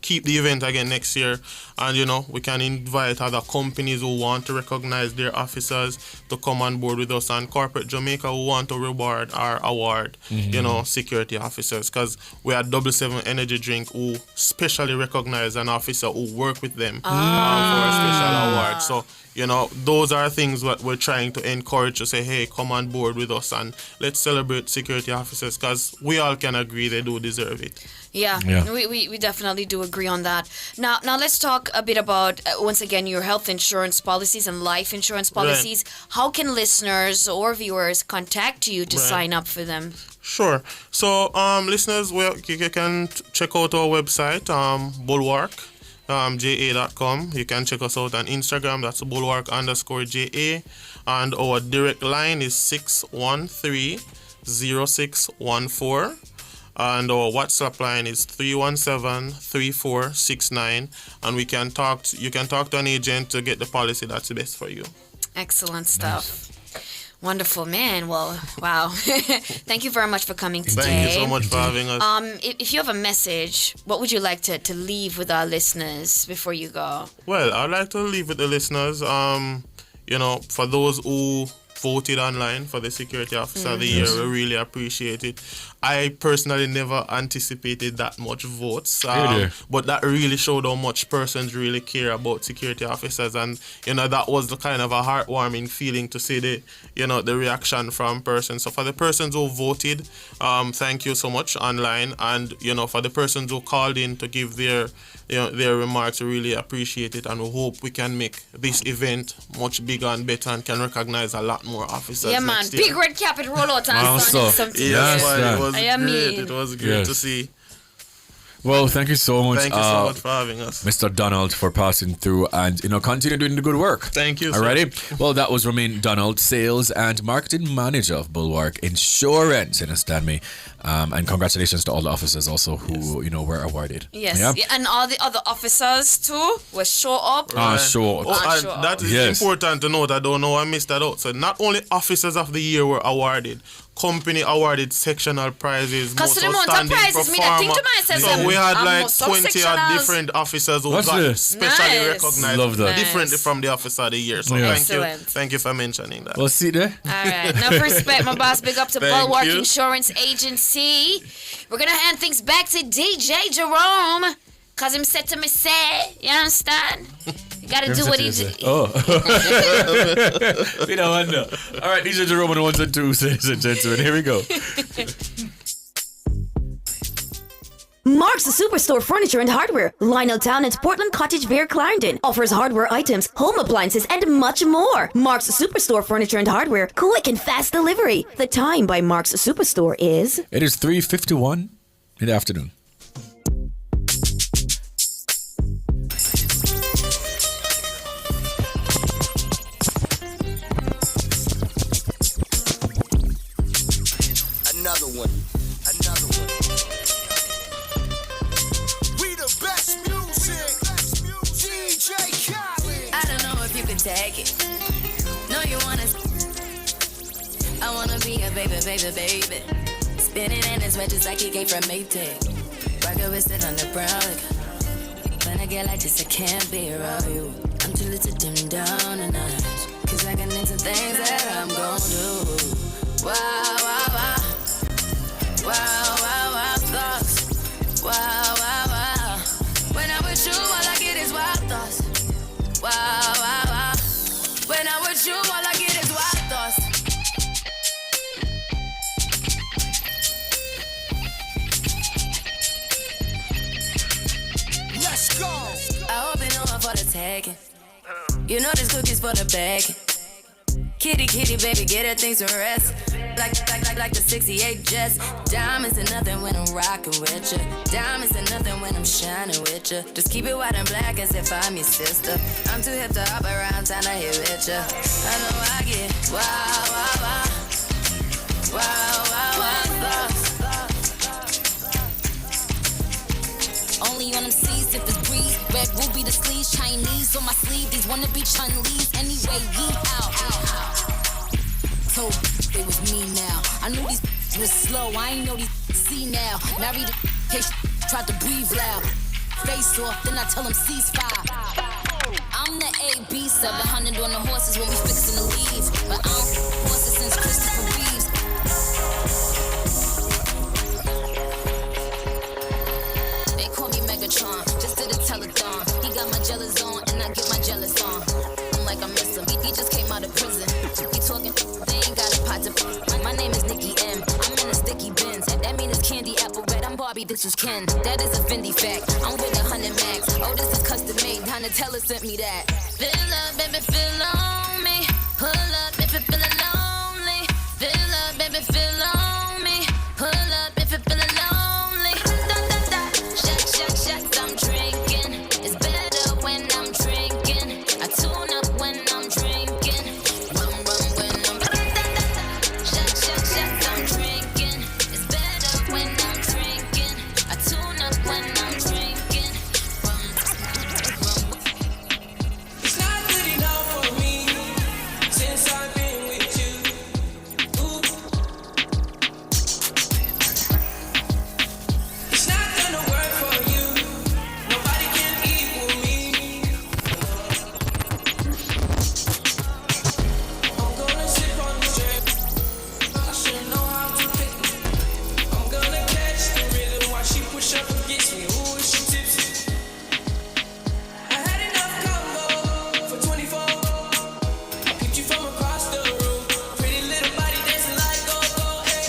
keep the event again next year, and we can invite other companies who want to recognize their officers to come on board with us, and corporate Jamaica who want to reward our award security officers, because we are 77 Energy Drink who specially recognize an officer who work with them for a special award. So those are things that we're trying to encourage to say, hey, come on board with us and let's celebrate security officers, because we all can agree they do deserve it. Yeah. We definitely do agree on that. Now let's talk a bit about, once again, your health insurance policies and life insurance policies. Right. How can listeners or viewers contact you to sign up for them? Sure. So, listeners, you can check out our website, Bulwark. JA.com. You can check us out on Instagram, that's bulwark_JA, and our direct line is 613-0614, and our WhatsApp line is 317-3469, and you can talk to an agent to get the policy that's best for you. Excellent stuff. Nice. Wonderful, man. Well, wow. Thank you very much for coming today. Thank you so much for having us. If you have a message, what would you like to leave with our listeners before you go? Well, I'd like to leave with the listeners, for those who voted online for the Security Officer of the Year, we really appreciate it. I personally never anticipated that much votes, but that really showed how much persons really care about security officers, and that was the kind of a heartwarming feeling to see the reaction from persons. So for the persons who voted, thank you so much online, and for the persons who called in to give their remarks, we really appreciate it, and we hope we can make this event much bigger and better and can recognize a lot more officers. Yeah, man. Big red carpet roll out and something. It was great to see. Well, thank you so much. Thank you so much for having us, Mr. Donald, for passing through and continue doing the good work. Thank you. Alrighty. Well, that was Romain Donald, Sales and Marketing Manager of Bulwark Insurance. Understand me. And congratulations to all the officers also who were awarded. Yes. Yeah, and all the other officers too will show up. Show up. That is important to note. I don't know, I missed that out. So not only officers of the year were awarded, company awarded sectional prizes, most outstanding performer. So we had like 20 different officers who got specially recognized differently from the officer of the year. So thank you for mentioning that. Well, see there. All right. Enough respect, my boss. Big up to Bulwark Insurance Agency. We're gonna hand things back to DJ Jerome, cause him said to me say, you understand? You gotta do what he did. Oh. We don't know. All right, DJ Jerome on the ones and twos, ladies and gentlemen. Here we go. Mark's Superstore Furniture and Hardware, Lionel Town and Portland Cottage Vere Clarendon, offers hardware items, home appliances, and much more. Mark's Superstore Furniture and Hardware, quick and fast delivery. The time by Mark's Superstore is... It is 3:51 in the afternoon. Another one. I don't know if you can take it. No, you wanna. I wanna be a baby. Spinning in his wedges like he came from Maytag. Rocket with it on the brown. When I get like this, I can't be around you. I'm too little to dim down a notch. Cause I can into things that I'm gon' do. Wow, thoughts. Wow. When I'm with you, all I get is wild thoughts. Wow. When I'm with you, all I get is wild. tagging. You know this cookie's for the bag. Kitty, kitty, baby, get her things to rest. Like the 68 Jets. Diamonds are nothing when I'm rocking with ya. Diamonds are nothing when I'm shining with ya. Just keep it white and black as if I'm your sister. I'm too hip to hop around, time to hit with ya. I know I get wow, wow, wow. Wow, wow, wow. Only on them seas if it's breeze. Red ruby the sleeves, Chinese on my sleeve. These wanna be Chun-Lees anyway. Ye out. Told they was me now. I knew these was slow. I ain't know these see now. Married a case tried to breathe loud. Face off, then I tell them ceasefire. I'm the AB 700 on the horses when we fixin' to leave. But I'm horses since Christopher Reeves. They call me Megatron, just did a telethon. He got my jealous on, and I get my jealous on. I'm like I miss him, he just came out of prison. He talking, they ain't got a pot to. My name is Nikki M, I'm in a sticky bins. That mean it's candy apple red, I'm Barbie, this is Ken. That is a Fendi fact, I'm with 100 max. Oh, this is custom made, Donatella sent me that. Fill up, baby, fill on me. Pull up if you feelin' lonely. Fill up, baby, fill on me. Pull up if you feelin' lonely. Shots I'm drinking. It's better when I'm drinking. I tune up when I'm drinking. Rum when I'm shots I'm drinking. It's better when I'm drinking. I tune up when I'm drinking. It's not good enough for me since I've been with you. Ooh. It's not gonna work for you. Nobody can equal me. I'm gonna sip on the drink. I should know how to pick me. I'm gonna catch the rhythm while she push up against me. Ooh, is she tipsy? I had enough combo for 24. I picked you from across the room. Pretty little body dancing like go-go, hey.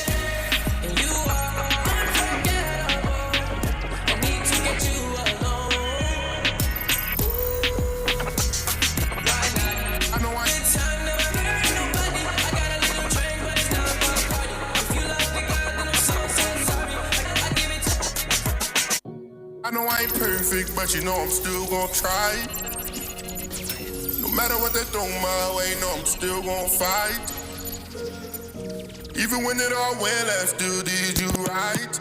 And you are unforgettable. I need to get you alone. I know I Good time, never hurt nobody. I got a little drink, but it's not my party. If you love the girl, then I'm so sorry. I give it to I know I ain't perfect, but you know I'm still gonna try. No matter what they throw my way, no, I'm still gonna fight. Even when it all went left, still did you right.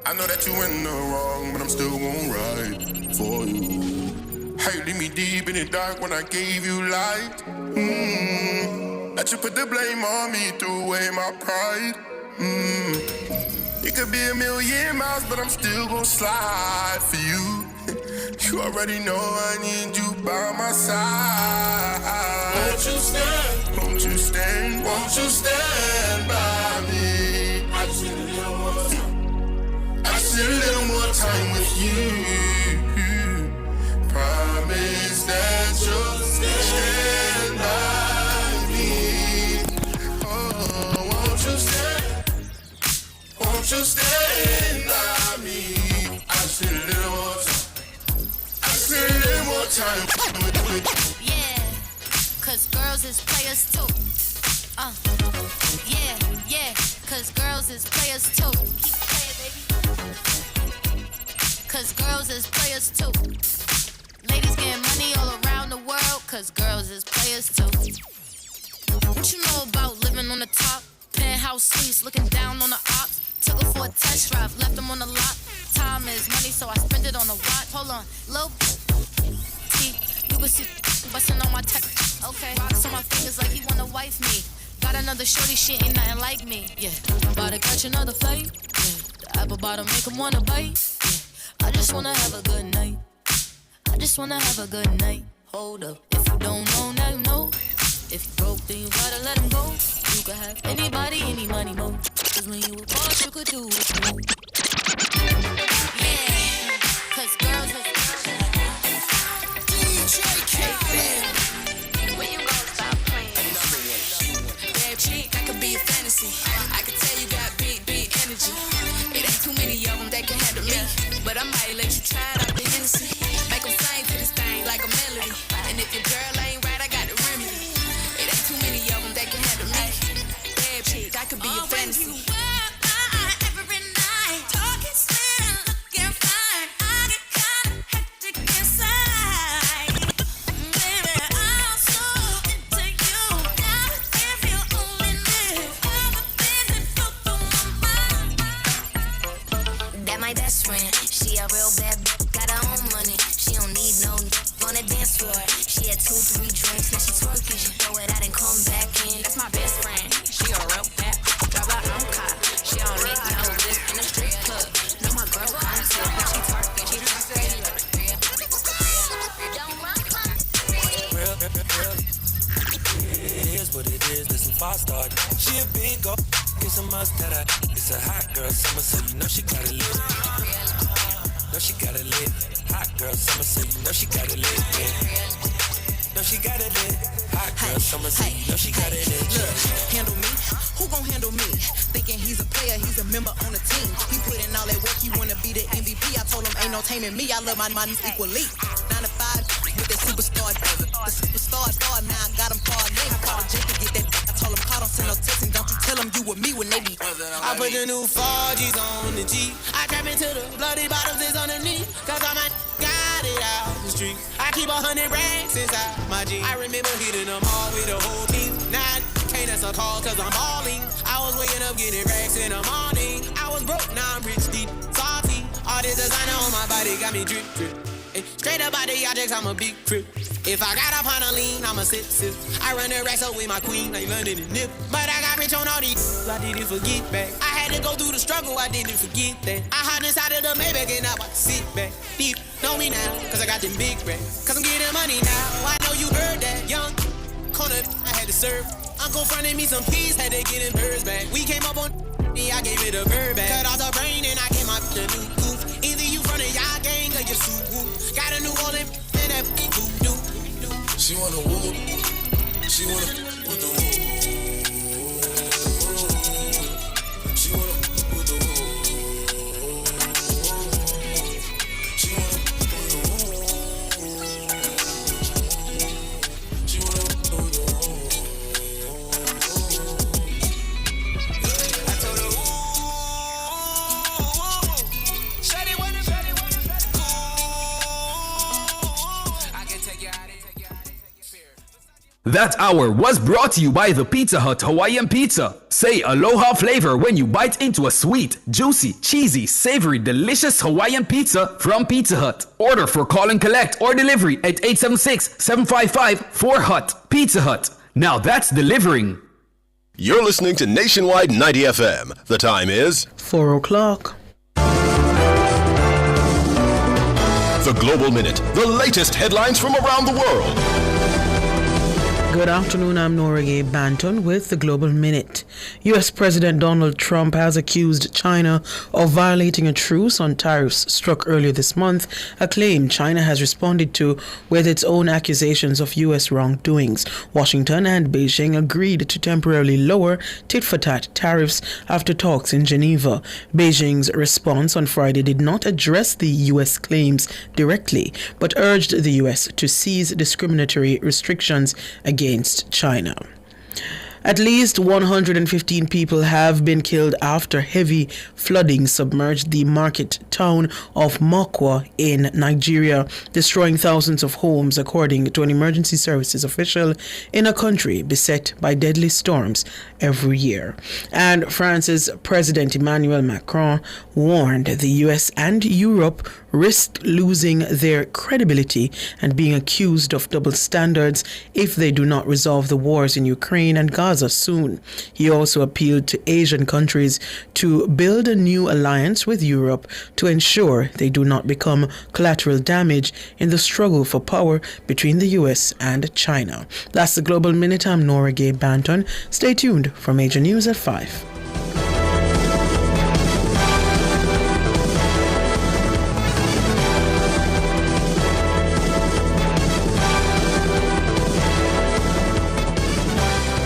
I know that you in the wrong, but I'm still gonna ride for you. How you leave me deep in the dark when I gave you light. That you put the blame on me, threw away my pride. It could be a million miles, but I'm still gonna slide for you. You already know I need you by my side. Won't you stand? Won't you stand? Won't you stand by me? I just need a little more time. I just need a little more time with you. Promise that you'll stand by me. Oh, won't you stand? Won't you stand by me? I just need a little more time. I just need a little more time with you. Yeah, cause girls is players too. Yeah, cause girls is players too. Keep playing, baby. Cause girls is players too. Ladies getting money all around the world, cause girls is players too. What you know about living on the top? Penthouse suites, looking down on the ops. Took her for a test drive, left them on the lot. Time is money, so I spend it on a watch. Hold on, low T, you can see bustin' on my tech. Okay, rocks on my fingers like he wanna wife me. Got another shorty, she ain't nothing like me. Yeah, about to catch another fight. Yeah, the apple bottom make him wanna bite. Yeah, I just wanna have a good night. I just wanna have a good night. Hold up, if you don't know, now you know. If you broke, then you gotta let him go. You could have anybody, any money, mo. Cause when you were boss, you could do what you want. Yeah, cause girls is DJ Khaled. When you gon' stop playing? Bad chick, I could be a fantasy. I could tell you got big energy. It ain't too many of them that can handle me. But I might let you try it out the Hennessy. Make them sing to could be your fantasy. My best friend, she a real bad bitch, got her own money. She don't need no on the dance floor. She had 2-3 drinks, now she twerking. She throw it out and come back in. That's my best friend. She a real bad bitch, drive her own car. She don't need no this in the strip club. No, my girl comes to when she twerking. She It is what it is, this some fast start. She a big go, it's a must that I. It's a hot girl summer, so you know she gotta live. Know she gotta live. Hot girl summer, so you know she gotta live. Yeah. Know she gotta live. Hot girl summer, so you know she gotta live. Look, handle me. Who gon' handle me? Thinking he's a player, he's a member on the team. He put in all that work, he wanna be the MVP. I told him ain't no taming me. I love my money equally. 9 to 5 with that superstar. The superstar star, now I got him far late. I called Jake to get that. I told him call, don't send no text, and don't you tell him you with me when they be. I put the new 4Gs on the G. I trap into the bloody bottoms is underneath. Cause I might got it out the street. I keep 100 racks inside my jeans. I remember hitting them all with the whole team. Now I can't answer calls cause I'm balling. I was waking up getting racks in the morning. I was broke, now I'm rich, deep, salty. All this designer on my body got me drip, drip. Straight up out the objects, I'm a big crip. If I got up on a lean, I'm a sip. I run the racks up with my queen, like London and Nip. But I got rich on all these, I didn't forget back. I had to go through the struggle, I didn't forget that. I hide inside of the Maybach and now I sit back. Deep, know me now, cause I got them big racks. Cause I'm getting money now, I know you heard that. Young, corner, I had to serve. Uncle fronted me some peas, had to get them birds back. We came up on me, I gave it a bird back. Cut off the brain and I came out the new goof. Either you from the y'all gang or you suit whoop. Got a new Orleans and that voodoo. She wanna whoop, she wanna with the whoop. She wanna with the whoop. She wanna with the whoop. She wanna with the whoop. I told her, shawty wanna, I can take you out. That hour was brought to you by the Pizza Hut Hawaiian Pizza. Say aloha flavor when you bite into a sweet, juicy, cheesy, savory, delicious Hawaiian pizza from Pizza Hut. Order for call and collect or delivery at 876-755-4HUT. Pizza Hut. Now that's delivering. You're listening to Nationwide 90 FM. The time is 4 o'clock. The Global Minute. The latest headlines from around the world. Good afternoon, I'm Nora Gay Banton with the Global Minute. U.S. President Donald Trump has accused China of violating a truce on tariffs struck earlier this month, a claim China has responded to with its own accusations of U.S. wrongdoings. Washington and Beijing agreed to temporarily lower tit-for-tat tariffs after talks in Geneva. Beijing's response on Friday did not address the U.S. claims directly, but urged the U.S. to cease discriminatory restrictions against China. At least 115 people have been killed after heavy flooding submerged the market town of Mokwa in Nigeria, destroying thousands of homes, according to an emergency services official in a country beset by deadly storms every year. And France's President Emmanuel Macron warned the US and Europe risk losing their credibility and being accused of double standards if they do not resolve the wars in Ukraine and Gaza soon. He also appealed to Asian countries to build a new alliance with Europe to ensure they do not become collateral damage in the struggle for power between the US and China. That's the Global Minute. I'm Nora Gay Banton. Stay tuned for major news at 5.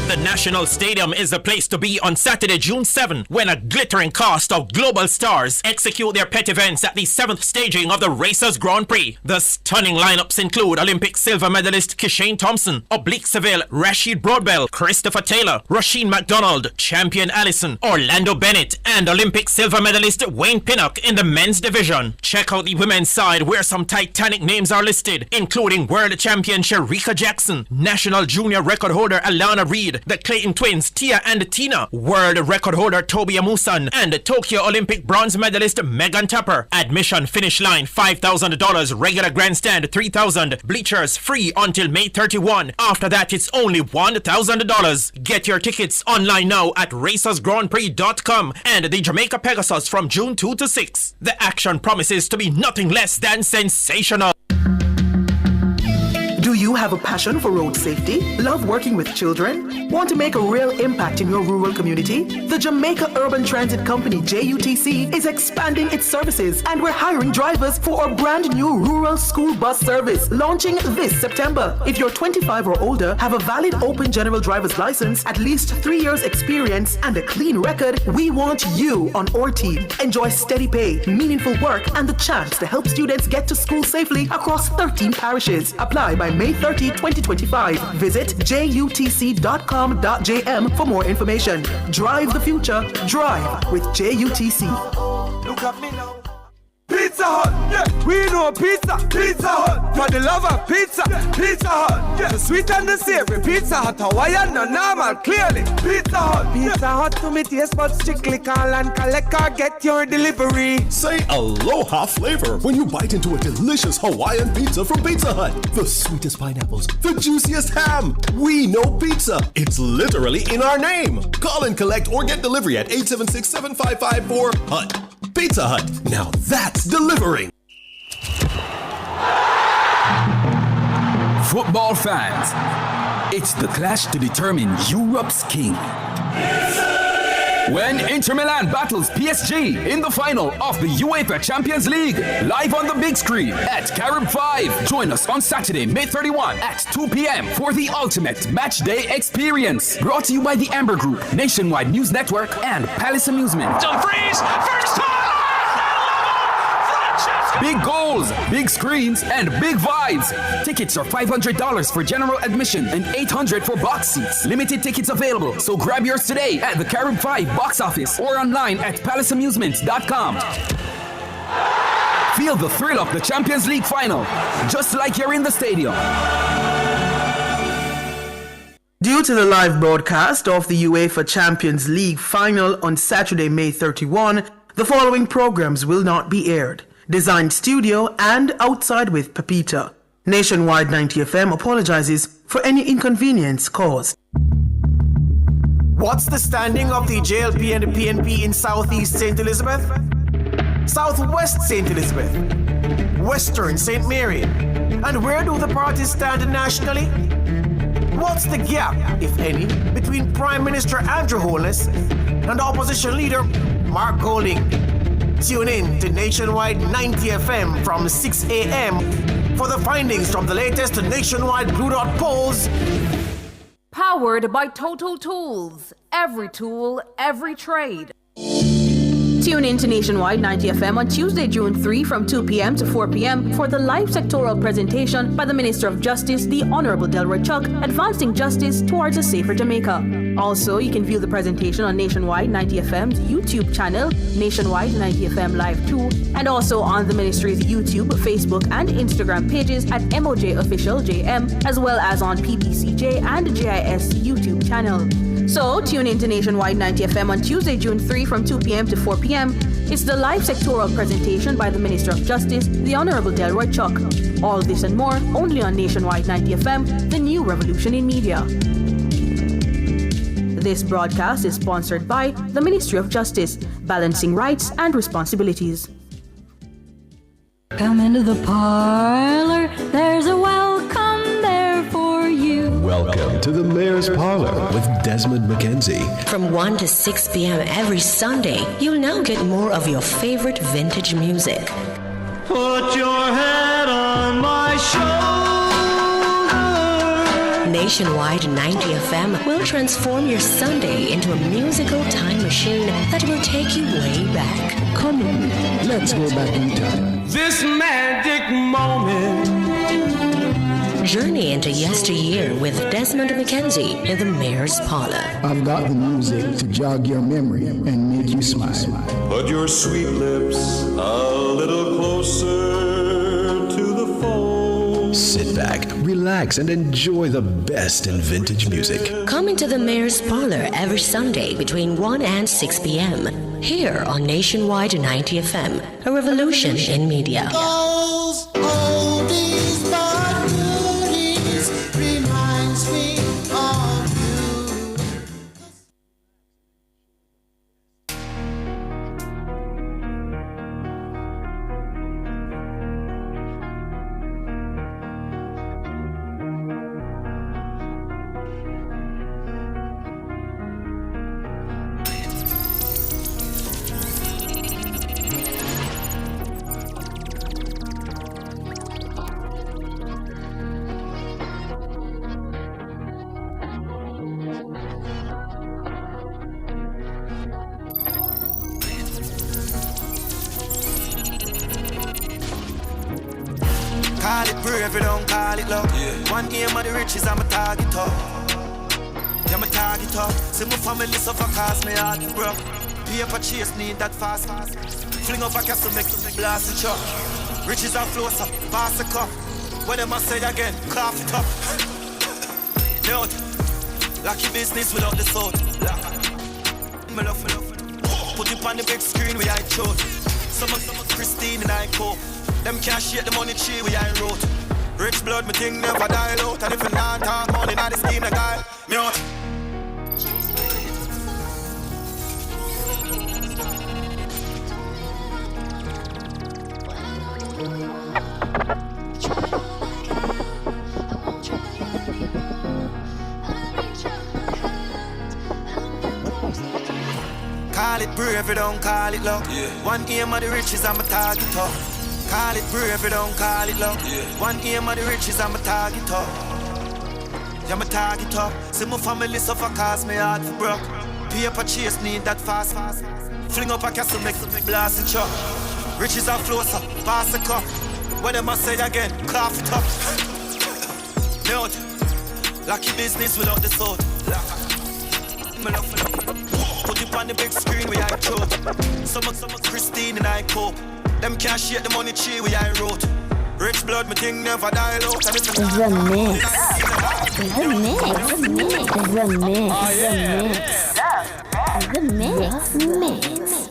The National Stadium is the place to be on Saturday, June 7, when a glittering cast of global stars execute their pet events at the 7th staging of the Racers Grand Prix. The stunning lineups include Olympic silver medalist Kishane Thompson, Oblique Seville, Rashid Broadbell, Christopher Taylor, Rasheen McDonald, champion Allison, Orlando Bennett, and Olympic silver medalist Wayne Pinnock in the men's division. Check out the women's side where some titanic names are listed, including world champion Shericka Jackson, national junior record holder Alana Reid, the Clayton twins Tia and Tina, world record holder Toby Amusan, and Tokyo Olympic bronze medalist Megan Tapper. Admission finish line $5,000, regular grandstand $3,000, bleachers free until May 31. After that, it's only $1,000. Get your tickets online now at racersgrandprix.com and the Jamaica Pegasus from June 2 to 6. The action promises to be nothing less than sensational. Do you have a passion for road safety? Love working with children? Want to make a real impact in your rural community? The Jamaica Urban Transit Company, JUTC, is expanding its services, and we're hiring drivers for a brand new rural school bus service launching this September. If you're 25 or older, have a valid open general driver's license, at least 3 years experience, and a clean record, we want you on our team. Enjoy steady pay, meaningful work, and the chance to help students get to school safely across 13 parishes. Apply by May 30, 2025. Visit jutc.com.jm for more information. Drive the future. Drive with JUTC. Look at me now. Pizza Hut, yeah, we know pizza. Pizza Hut, for the love of pizza. Pizza Hut, yeah, the sweet and the savory. Pizza Hut, Hawaiian, no normal, clearly. Pizza Hut, Pizza Hut to me taste, but strictly call and collect or get your delivery. Say aloha flavor when you bite into a delicious Hawaiian pizza from Pizza Hut. The sweetest pineapples, the juiciest ham. We know pizza. It's literally in our name. Call and collect or get delivery at 876-7554-HUT. Pizza Hut. Now that's delivering. Football fans, it's the clash to determine Europe's king. When Inter Milan battles PSG in the final of the UEFA Champions League, live on the big screen at Carib 5. Join us on Saturday, May 31 at 2 p.m. for the ultimate match day experience. Brought to you by the Amber Group, Nationwide News Network, and Palace Amusement. Dumfries, first time! Big goals, big screens, and big vibes. Tickets are $500 for general admission and $800 for box seats. Limited tickets available, so grab yours today at the Carib 5 box office or online at palaceamusements.com. Feel the thrill of the Champions League final, just like you're in the stadium. Due to the live broadcast of the UEFA Champions League final on Saturday, May 31, the following programs will not be aired. Designed Studio and Outside with Pepita. Nationwide 90 FM apologizes for any inconvenience caused. What's the standing of the JLP and the PNP in Southeast St. Elizabeth? Southwest St. Elizabeth? Western St. Mary? And where do the parties stand nationally? What's the gap, if any, between Prime Minister Andrew Holness and Opposition Leader Mark Golding? Tune in to Nationwide 90 FM from 6 a.m. for the findings from the latest Nationwide Blue Dot polls. Powered by Total Tools. Every tool, every trade. Tune in to Nationwide 90 FM on Tuesday, June 3 from 2 p.m. to 4 p.m. for the live sectoral presentation by the Minister of Justice, the Honorable Delroy Chuck, advancing justice towards a safer Jamaica. Also, you can view the presentation on Nationwide 90 FM's YouTube channel, Nationwide 90 FM Live 2, and also on the Ministry's YouTube, Facebook, and Instagram pages at MOJ Official JM, as well as on PBCJ and GIS YouTube channel. So, tune in to Nationwide 90 FM on Tuesday, June 3 from 2 p.m. to 4 p.m. It's the live sectoral presentation by the Minister of Justice, the Honorable Delroy Chuck. All this and more only on Nationwide 90 FM, the new revolution in media. This broadcast is sponsored by the Ministry of Justice, balancing rights and responsibilities. Come into the parlor, there's a welcome there for you. Welcome to the Mayor's Parlor with Desmond McKenzie. From 1 to 6 p.m. every Sunday, you'll now get more of your favorite vintage music. Put your head on my shoulder. Nationwide 90 FM will transform your Sunday into a musical time machine that will take you way back. Come on, let's go back in time. This magic moment. Journey into yesteryear with Desmond McKenzie in the Mayor's Parlor. I've got the music to jog your memory and make you smile. Put your sweet lips a little closer to the phone. Sit back, relax, and enjoy the best in vintage music. Come into the Mayor's Parlor every Sunday between 1 and 6 p.m. here on Nationwide 90 FM, a revolution in media. Those oldies but goodies reminds me of you. Call it brave, don't call it love. One aim of the riches, I'm a target up. Yeah, I'm a target up. See my family suffer cause me heart broke. Paper chase need that fast. Fling up a castle, make blast the truck. Riches are flow, so pass the cup. What am I say again? Cough it up. Note, lucky business without the soul. Me love. Put it on the big screen where I chose. Some Christine and I cope. Them can't shake the money tree where I wrote. Rich blood, me thing never die out. And if you not talk money, not the steam the guy. Me out. Call it brave, don't call it love. One aim of the riches, I'm a target up. Call it brave, don't call it love. One aim of the riches, I'm a target up. Yeah, I'm a target up. See my family suffer cause me heart for broke. Paper chase need that fast. Fling up a castle, make blast the truck. Riches are flow, so pass the cup. What am I say again? Cough it up. Note, lucky business without the soul. Me love. Put it on the big screen where I chose. Some Christine and I cope. Them can't shake the money tree where I wrote. Rich blood, me thing never die out. And if The mix.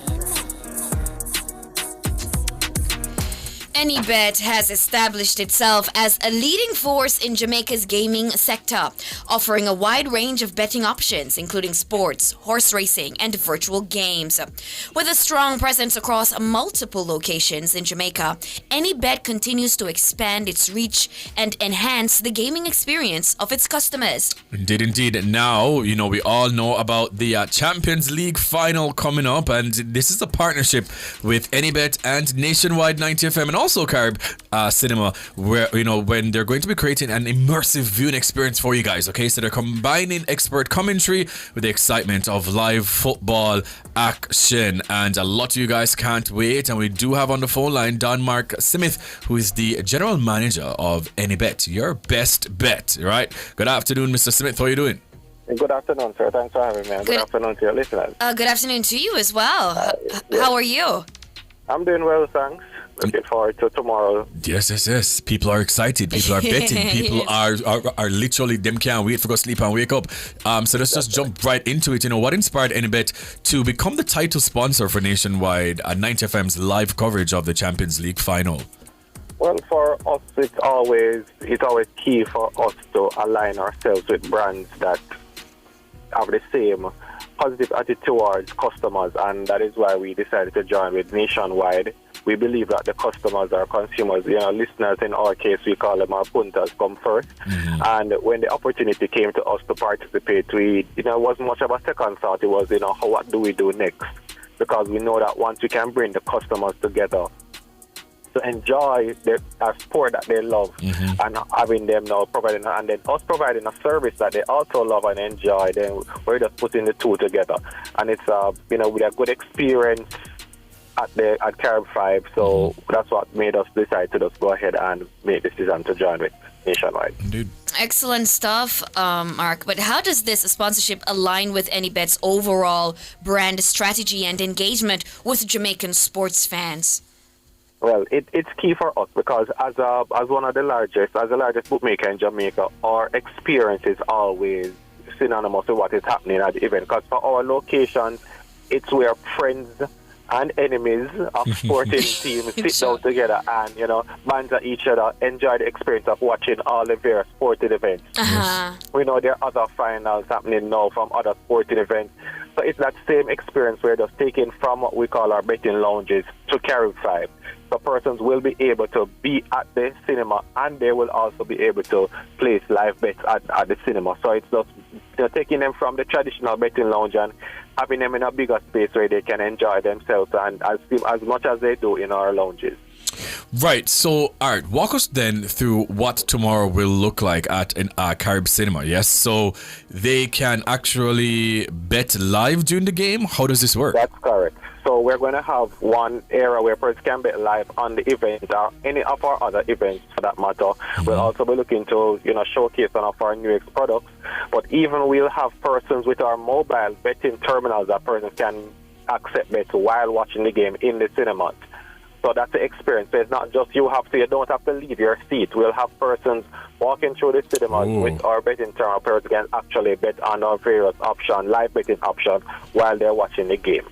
Anybet has established itself as a leading force in Jamaica's gaming sector, offering a wide range of betting options, including sports, horse racing, and virtual games. With a strong presence across multiple locations in Jamaica, Anybet continues to expand its reach and enhance the gaming experience of its customers. Indeed. Now, we all know about the Champions League final coming up, and this is a partnership with Anybet and Nationwide 90 FM and also Carib Cinema, where, when they're going to be creating an immersive viewing experience for you guys, okay? So they're combining expert commentary with the excitement of live football action, and a lot of you guys can't wait. And we do have on the phone line Don Mark Smith, who is the general manager of Anybet, your best bet, right? Good afternoon, Mr. Smith. How are you doing? Good afternoon, sir. Thanks for having me. Good afternoon to your listeners. Good afternoon to you as well. How are you? I'm doing well, thanks. Looking forward to tomorrow. Yes. People are excited. People are betting. People are literally, them can't wait for go sleep and wake up. So let's just jump right into it. What inspired Anybet to become the title sponsor for Nationwide 90 FM's live coverage of the Champions League final? Well, for us, it's always key for us to align ourselves with brands that have the same positive attitude towards customers, and that is why we decided to join with Nationwide. We believe that the customers are consumers. Listeners in our case, we call them our punters, come first. Mm-hmm. And when the opportunity came to us to participate, it wasn't much of a second thought. It was, what do we do next? Because we know that once we can bring the customers together, to enjoy a sport that they love, and having them now providing, and then us providing a service that they also love and enjoy. Then we're just putting the two together, and it's with a good experience at Carib 5. So that's what made us decide to just go ahead and make the decision to join with Nationwide. Indeed. Excellent stuff, Mark. But how does this sponsorship align with AnyBet's overall brand strategy and engagement with Jamaican sports fans? Well, it's key for us because as the largest bookmaker in Jamaica, our experience is always synonymous with what is happening at the event. Because for our location, it's where friends and enemies of sporting teams sit down together and, banter each other, enjoy the experience of watching all the various sporting events. We know there are other finals happening now from other sporting events. So it's that same experience we're just taking from what we call our betting lounges to Carib 5. So persons will be able to be at the cinema and they will also be able to place live bets at the cinema. So it's just taking them from the traditional betting lounge and having them in a bigger space where they can enjoy themselves and as much as they do in our lounges. Right, so Art, walk us then through what tomorrow will look like at an Carib Cinema, yes? So they can actually bet live during the game? How does this work? That's correct. So we're going to have one area where persons can bet live on the event or any of our other events for that matter. We'll also be looking to, showcase one of our newest products. But even we'll have persons with our mobile betting terminals that persons can accept bets while watching the game in the cinemas. So that's the experience. So it's not just you don't have to leave your seat. We'll have persons walking through the cinemas with our betting terminal. Persons can actually bet on our various live betting options while they're watching the game.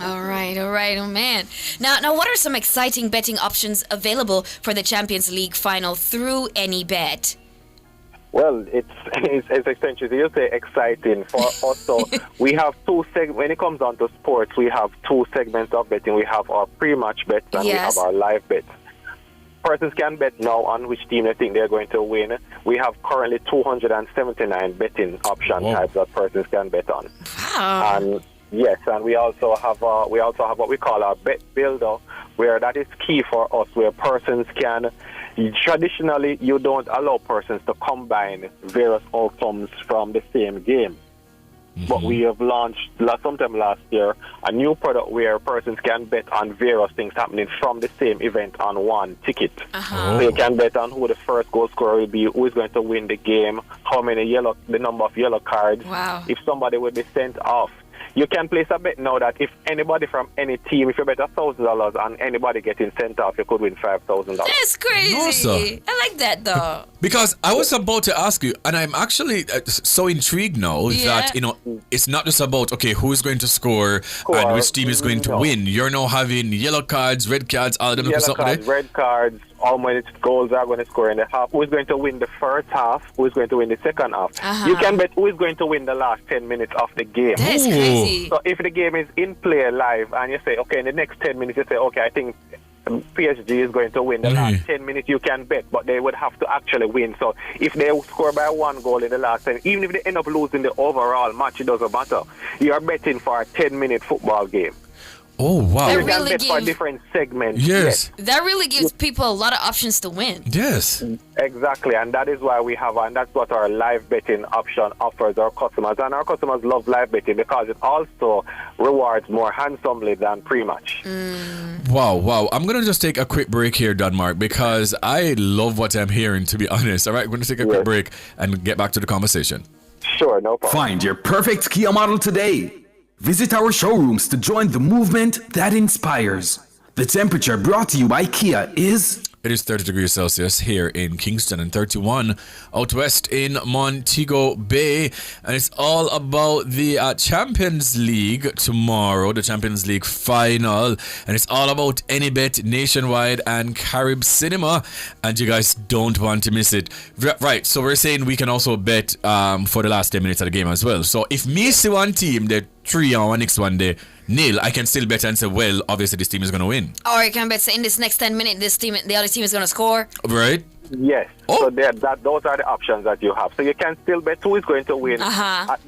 All right, oh man. Now, what are some exciting betting options available for the Champions League final through AnyBet? Well, it's essentially, you say exciting for us. So we have two segments. When it comes down to sports, we have two segments of betting. We have our pre-match bets and we have our live bets. Persons can bet now on which team they think they're going to win. We have currently 279 betting option types that persons can bet on. Wow. And yes, and we also have what we call our bet builder, where that is key for us, where persons can. Traditionally, you don't allow persons to combine various outcomes from the same game. But we have launched sometime last year a new product where persons can bet on various things happening from the same event on one ticket. So you can bet on who the first goal scorer will be, who is going to win the game, the number of yellow cards, if somebody will be sent off. You can place a bet now that if anybody from any team, if you bet $1,000 on anybody getting sent off, you could win $5,000. That's crazy. Awesome. I like that though. Because I was about to ask you, and I'm actually so intrigued now that, it's not just about, who is going to score and which team is going to win. You're now having yellow cards, red cards, all of them. Yellow cards, red cards, how many goals are going to score in the half, who is going to win the first half, who is going to win the second half. You can bet who is going to win the last 10 minutes of the game. That's crazy. So if the game is in play live and you say, in the next 10 minutes, you say, I think PSG is going to win the last 10 minutes, you can bet, but they would have to actually win. So if they score by one goal in the last 10, even if they end up losing the overall match, it doesn't matter. You are betting for a 10-minute football game. Oh, wow. You can bet for different segments. Yes. That really gives people a lot of options to win. Yes. Exactly. And that is why we have, and that's what our live betting option offers our customers. And our customers love live betting because it also rewards more handsomely than pre-match. Wow. I'm going to just take a quick break here, Denmark, because I love what I'm hearing, to be honest. All right, we're going to take a quick break and get back to the conversation. Sure, no problem. Find your perfect Kia model today. Visit our showrooms to join the movement that inspires. The temperature brought to you by Kia is... It is 30 degrees Celsius here in Kingston and 31 out west in Montego Bay. And it's all about the Champions League tomorrow, the Champions League final. And it's all about AnyBet Nationwide and Carib Cinema. And you guys don't want to miss it. Right, so we're saying we can also bet for the last 10 minutes of the game as well. So if me see one team, the 3 on next one day, nil, I can still bet and say, well, obviously this team is going to win. Or you can bet say in this next 10 minutes, the other team is going to score. Right. Yes. So those are the options that you have. So you can still bet who is going to win. At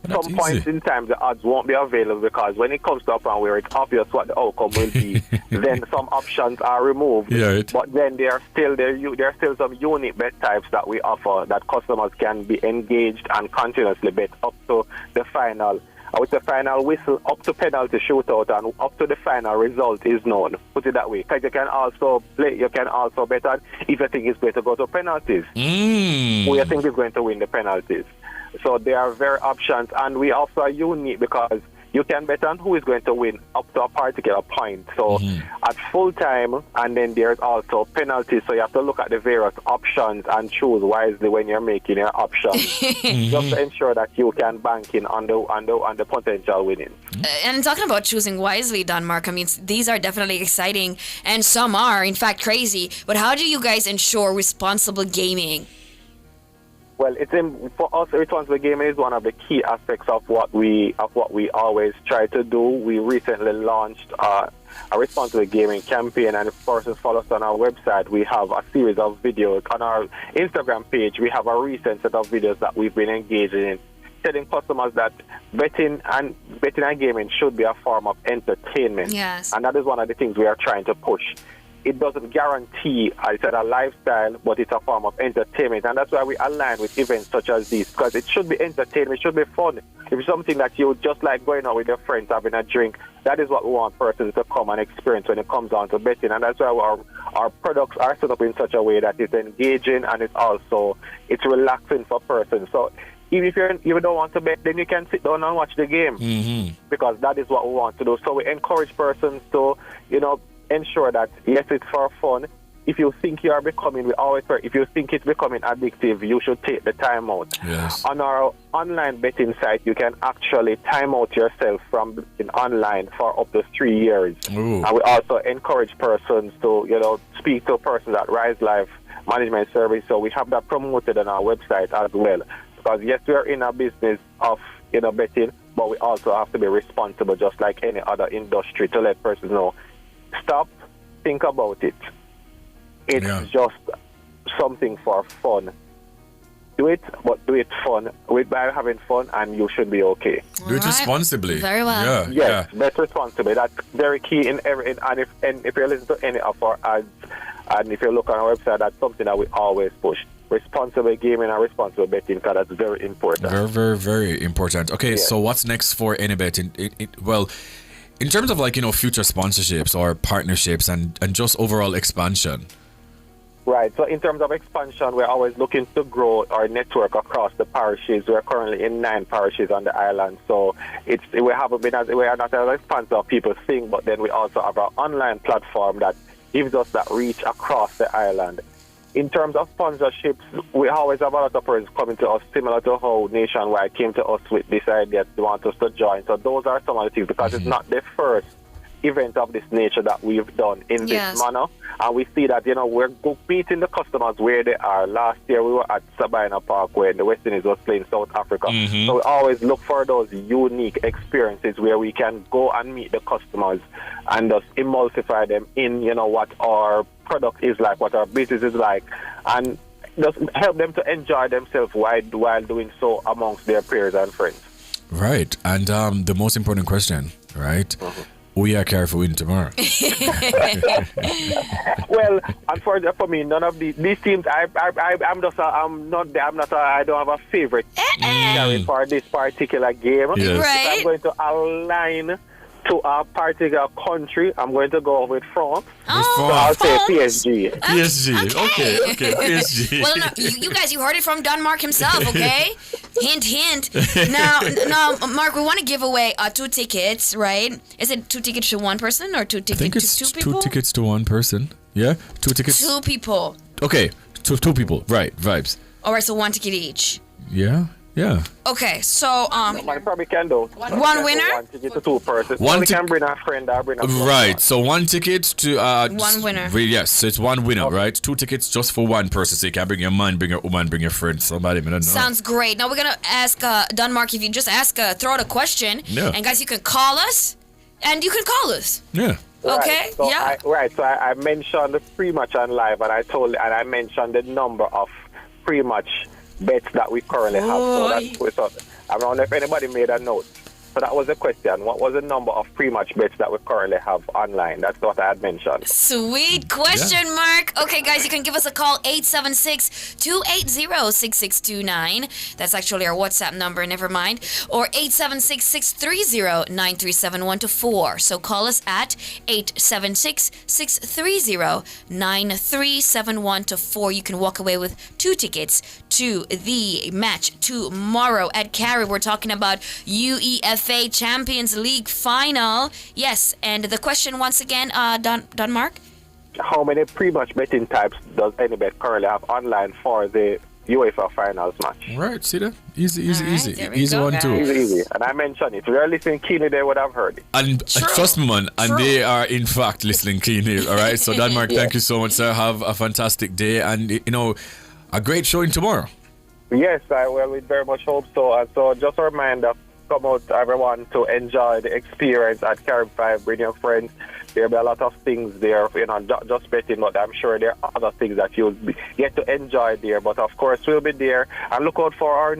some point in time, the odds won't be available because when it comes to up and where it's obvious what the outcome will be, then some options are removed. Yeah, but then there are still some unique bet types that we offer that customers can be engaged and continuously bet up to the final. With the final whistle, up to penalty shootout, and up to the final result is known. Put it that way. Because you can also bet on if you think it's going to go to penalties. Who you think is going to win the penalties. So there are various options, and we also are unique because you can bet on who is going to win up to a particular point. So at full time, and then there's also penalties. So you have to look at the various options and choose wisely when you're making your options, just to ensure that you can bank in on the potential winnings. And talking about choosing wisely, Denmark, I mean, these are definitely exciting, and some are, in fact, crazy. But how do you guys ensure responsible gaming? Well, for us, responsible gaming is one of the key aspects of what we always try to do. We recently launched a responsible gaming campaign, and if persons follow us on our website, we have a series of videos. On our Instagram page, we have a recent set of videos that we've been engaging in, telling customers that betting and gaming should be a form of entertainment. Yes. And that is one of the things we are trying to push. It doesn't guarantee a lifestyle, but it's a form of entertainment. And that's why we align with events such as these, because it should be entertainment, it should be fun. If it's something that you just like going out with your friends, having a drink, that is what we want persons to come and experience when it comes down to betting. And that's why our products are set up in such a way that it's engaging and it's relaxing for persons. So even if you don't want to bet, then you can sit down and watch the game, because that is what we want to do. So we encourage persons to, ensure that, yes, it's for fun. If you think if you think it's becoming addictive, you should take the time out. Yes. On our online betting site, you can actually time out yourself from betting online for up to 3 years. Ooh. And we also encourage persons to, speak to persons at Rise Life Management Service. So we have that promoted on our website as well. Because yes, we are in a business of, betting, but we also have to be responsible just like any other industry to let persons know. Stop, think about it. It's just something for fun. Do it, but do it fun. By having fun, and you should be okay. Do it responsibly. Very well. Yes, bet responsibly. That's very key in every. And if you listen to any of our ads, and if you look on our website, that's something that we always push. Responsible gaming and responsible betting, because that's very important. Very, very, very important. Okay, so what's next for Enibet? Well, in terms of future sponsorships or partnerships and just overall expansion. Right. So in terms of expansion, we're always looking to grow our network across the parishes. We're currently in 9 parishes on the island. So we are not as expansive people think, but then we also have our online platform that gives us that reach across the island. In terms of sponsorships, we always have a lot of persons coming to us, similar to how Nationwide came to us with this idea they want us to join. So those are some of the things, because it's not the first event of this nature that we've done in this manner. And we see that, we're meeting the customers where they are. Last year we were at Sabina Park when the West Indies was playing South Africa. So we always look for those unique experiences where we can go and meet the customers and just emulsify them in, what our product is like, what our business is like, and just help them to enjoy themselves while doing so amongst their peers and friends. Right. And the most important question, right? We are careful win tomorrow. Well, unfortunately for me, none of these teams. I don't have a favorite for this particular game. Yes. Right. I'm going to align to a particular country. I'm going to go with France. So I'll say PSG. PSG. Okay. PSG. Well, no, you guys, you heard it from Denmark himself, okay? Hint, hint. Now, Mark, we want to give away 2 tickets, right? Is it 2 tickets to one person or 2 tickets to 2 people? 2 tickets to one person. Yeah? 2 tickets. 2 people. Okay. 2 people. Right. Vibes. All right, so 1 ticket each. Yeah. Okay, so I probably can do one winner. 1 ticket to 2 persons. One can bring a friend or bring a friend. Right. So 1 ticket to one winner. Yes, so it's 1 winner, right? 2 tickets just for 1 person. So you can bring your man, bring your woman, bring your friend, somebody. I don't know. Sounds great. Now we're gonna ask Denmark if you just throw out a question. Yeah. And guys, you can call us, and you can call us. Yeah. Okay, So yeah. So I mentioned the pre-match on live, and I mentioned the number of pre-match bets that we currently have. So I don't know if anybody made a note. So that was the question. What was the number of pre-match bets that we currently have online? That's what I had mentioned. Sweet question mark. Okay, guys, you can give us a call, 876-280-6629. That's actually our WhatsApp number, never mind. Or 876-630-9371-4. So call us at 876-630-9371-4. You can walk away with 2 tickets to the match tomorrow at Carib. We're talking about UEFA Champions League final. Yes, and the question once again, Mark? How many pre-match betting types does Anybet currently have online for the UEFA finals match? Right, see that? Easy go, one too. Easy. And I mentioned it. If you're listening keenly, they would have heard it. And trust me, man, and they are in fact listening keenly. All right. So, Denmark, thank you so much, sir. Have a fantastic day, and a great showing tomorrow. Yes, we very much hope so. And so, just a reminder, come out, everyone, to enjoy the experience at Carib 5. Bring your friends. There'll be a lot of things there, not just betting, but I'm sure there are other things that you'll get to enjoy there. But of course, we'll be there. And look out for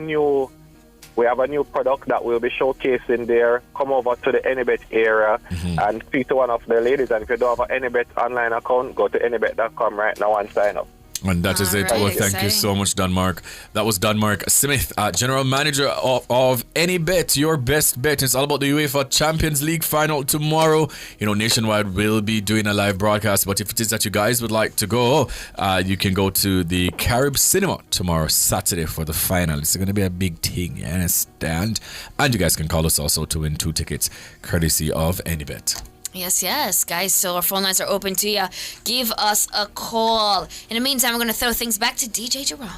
we have a new product that we'll be showcasing there. Come over to the Anybet area and speak to one of the ladies. And if you don't have an Anybet online account, go to anybet.com right now and sign up. And that is it. Well, thank you so much, Denmark. That was Denmark Smith, General Manager of Anybet, your best bet. It's all about the UEFA Champions League final tomorrow. Nationwide will be doing a live broadcast, but if it is that you guys would like to go, you can go to the Carib Cinema tomorrow, Saturday, for the final. It's going to be a big thing, you understand? And you guys can call us also to win 2 tickets, courtesy of Anybet. Yes, guys. So our phone lines are open to you. Give us a call. In the meantime, we're going to throw things back to DJ Jerome.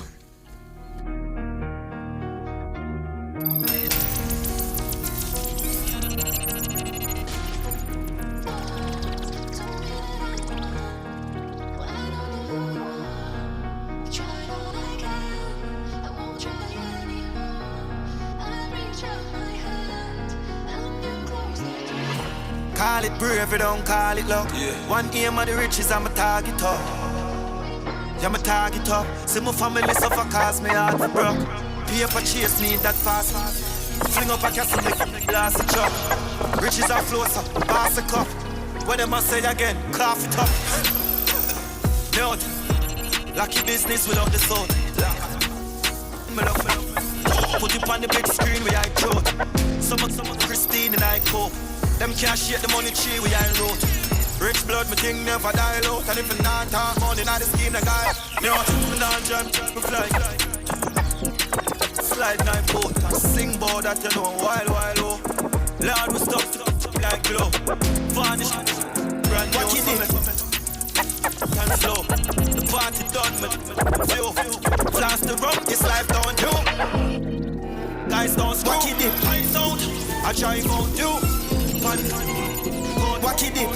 Call it brave, don't call it luck. One aim of the riches, I'm a target up. Yeah, my target up. See my family suffer cause me heart for broke. Paper chase me that fast. Fling up a castle, make glass a chop. Riches are closer, pass a cup. What am I say again? Cough it up. Note, lucky business without the soul. Put it on the big screen where I quote. Someone Christine and I cope. Them can't shake the money tree we I wrote. Rich blood, my thing never die out. And if I not talk money, not the scheme, the guy. Me want to not jump, me fly. Slide night boat, sing board that you know, wild, oh. Lord, we stop like glow. Vanish, brand new, and slow. The party done, me flow. Flash the rum, this life don't do. Guys don't smoke it, eyes out. I try go do. What you did?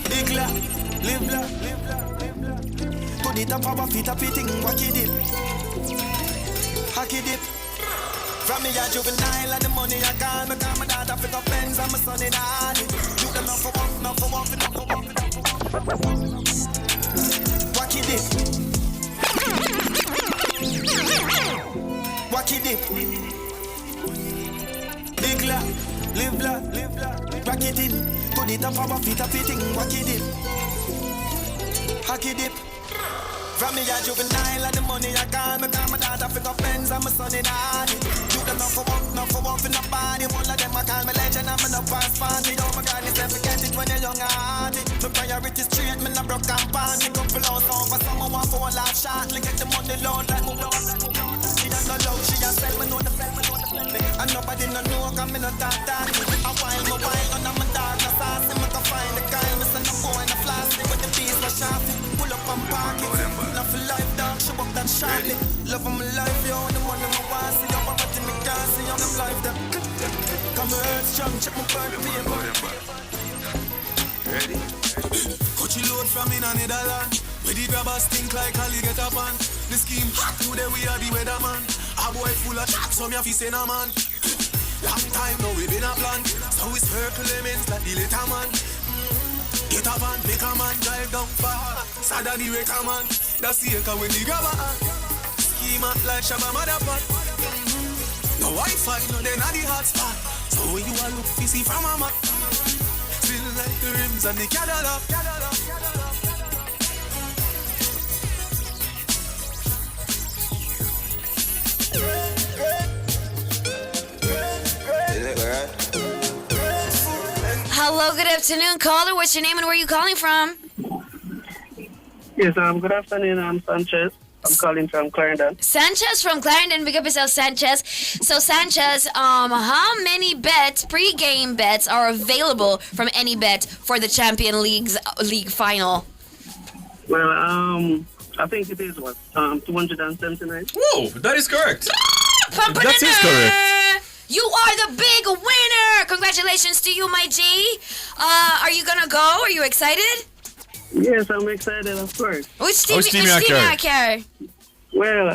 Big la, live la. To the top of a feet up eating what you did. Hockey dip. From me a juvenile and the money I got. Me got my dad pick up pens and my son in the you don't know for one. What you did? What you did? Big la, live la, rock it in. Put it up our feet, up eating, what it did. Hockey dip. From me a juvenile and the money I got. Me got my dad pick up pens and my son in the you don't know for one for nobody. One of them I call me legend, I'm in a past party. Oh my God, it's never get it when you're young and hearty. My priorities straight, me not broke and party. Come for low song, but someone want for one life shot. Like get the money loan, like move on. She has no love, she has sell, me know the fell. And nobody no know, cause me no talk. A while, and I'm a dog, no sauce. Me can find the guy, me send a boy and a flashy. With the beast, no sharpie. Pull up and park it. Not for life, dog, show up that sharply. Love of my life, yo, and the one in my wife. See, yo, I'm in me gas, see, I'm life, them. Come earth, strong, check my bird paper. Ready? Coach you load from in a Netherlands. Where the grabbers think like Ali get up on. The scheme hot today, we are the weatherman. A boy full of tracks, so me a fi say no man. Long time now we been a plan. So we circle elements like the little sad the way come on. That's the echo when the grabber schema like Shabba Motherfuck. No Wi-Fi, no then at the hotspot. So when you a look fishy from a map, still like the rims and the Cadillac. Hello, good afternoon, caller. What's your name and where are you calling from? Yes, good afternoon. I'm Sanchez. I'm calling from Clarendon. Sanchez from Clarendon. Big up yourself, Sanchez. So, Sanchez, how many bets, pre-game bets, are available from any bet for the Champion League final? Well, I think it is 279. Whoa, that is correct. That is correct. You are the big winner. Congratulations to you, my G. Are you gonna go? Are you excited? Yes, I'm excited, of course. Which team you carry? Well,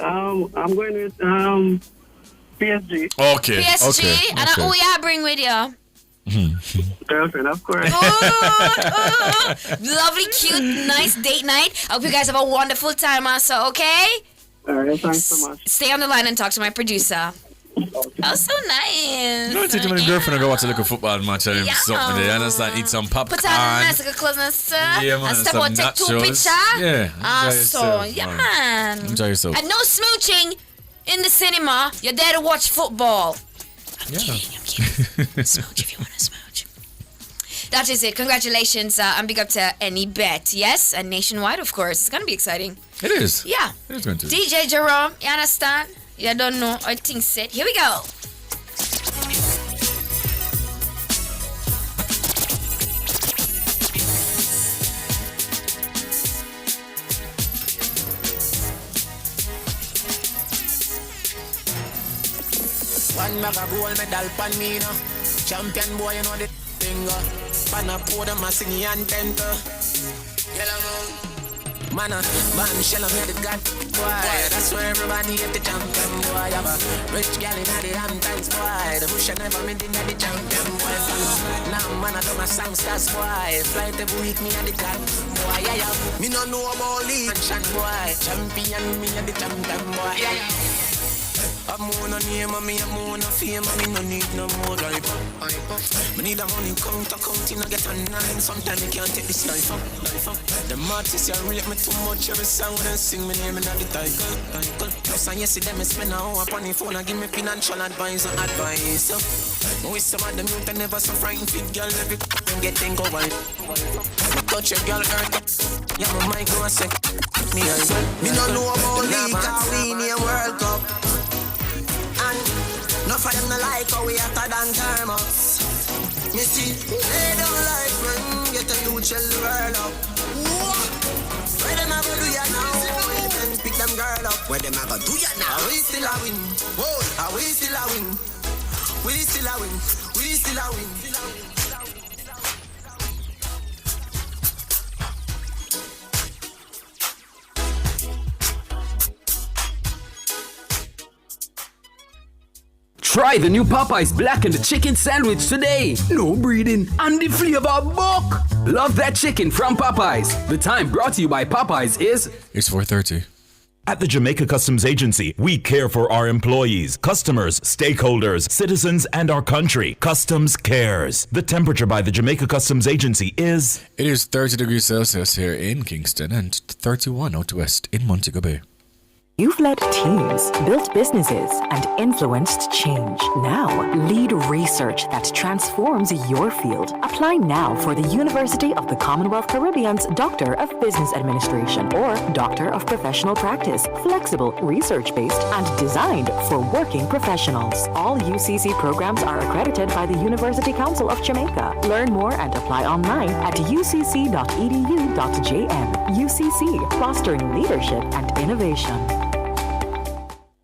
I'm going with PSG. Okay. PSG. And who you bring with you? Girlfriend, of course. Lovely, cute, nice date night. I hope you guys have a wonderful time also, okay? Alright, thanks so much. Stay on the line and talk to my producer. Oh, so nice. No, take my girlfriend and go watch a little football match and something there. And just like eat some popcorn. Put on a nice little clothes and yeah, man, and step out, take 2 pictures. Yeah. So, yeah, man. Enjoy yourself. And no smooching in the cinema. You're there to watch football. I'm kidding. Smooch if you want to smooch. That is it. Congratulations. And big up to Any Bet. Yes, and nationwide, of course. It's going to be exciting. It is. Yeah. It is going to. DJ Jerome, you understand? You don't know. I think set. Here we go. One bag of gold medal pan me now. Champion boy, you know the thing. Pan a pour them a sing anthem. Yellow moon. Man, man, shell on the god, boy. That's where everybody hit the champion, boy. Have a rich gal in the Hamptons, boy. The bush never made in the champion, boy. Now, man, I do my song stars, boy. Flight every week, me and the god, boy. Yeah. Me no know about league, boy. Champion, me and the champion, boy. Yeah. I'm on a name, I'm on a fame, me no need no more life. Me need a money counting, I get a 9. Sometimes I can't take this life up. The artists, you rate me too much. Every song when I sing, me name in the title. Plus, I see them spend an hour upon the phone and give me financial advice. With some of them youth, I never so frightened fit girl. Every and get thing go wild. Touch your girl, earth. Yeah, my mic go a sec. Me no know about league, cause we need a World Cup. And enough of them no like how we hotter than thermos. Me see, they don't like when get a youth shell the world up. Where them a go do ya now? When the friends pick them girl up. Where them a go do ya now? We still a win. Whoa, we still a win. We still a win. We still a win. Try the new Popeyes blackened chicken sandwich today. No breathing and the flavor buck. Love that chicken from Popeyes. The time brought to you by Popeyes is... It's 4:30. At the Jamaica Customs Agency, we care for our employees, customers, stakeholders, citizens, and our country. Customs cares. The temperature by the Jamaica Customs Agency is... It is 30 degrees Celsius here in Kingston and 31 out west in Montego Bay. You've led teams, built businesses, and influenced change. Now, lead research that transforms your field. Apply now for the University of the Commonwealth Caribbean's Doctor of Business Administration or Doctor of Professional Practice. Flexible, research-based, and designed for working professionals. All UCC programs are accredited by the University Council of Jamaica. Learn more and apply online at ucc.edu.jm. UCC, fostering leadership and innovation.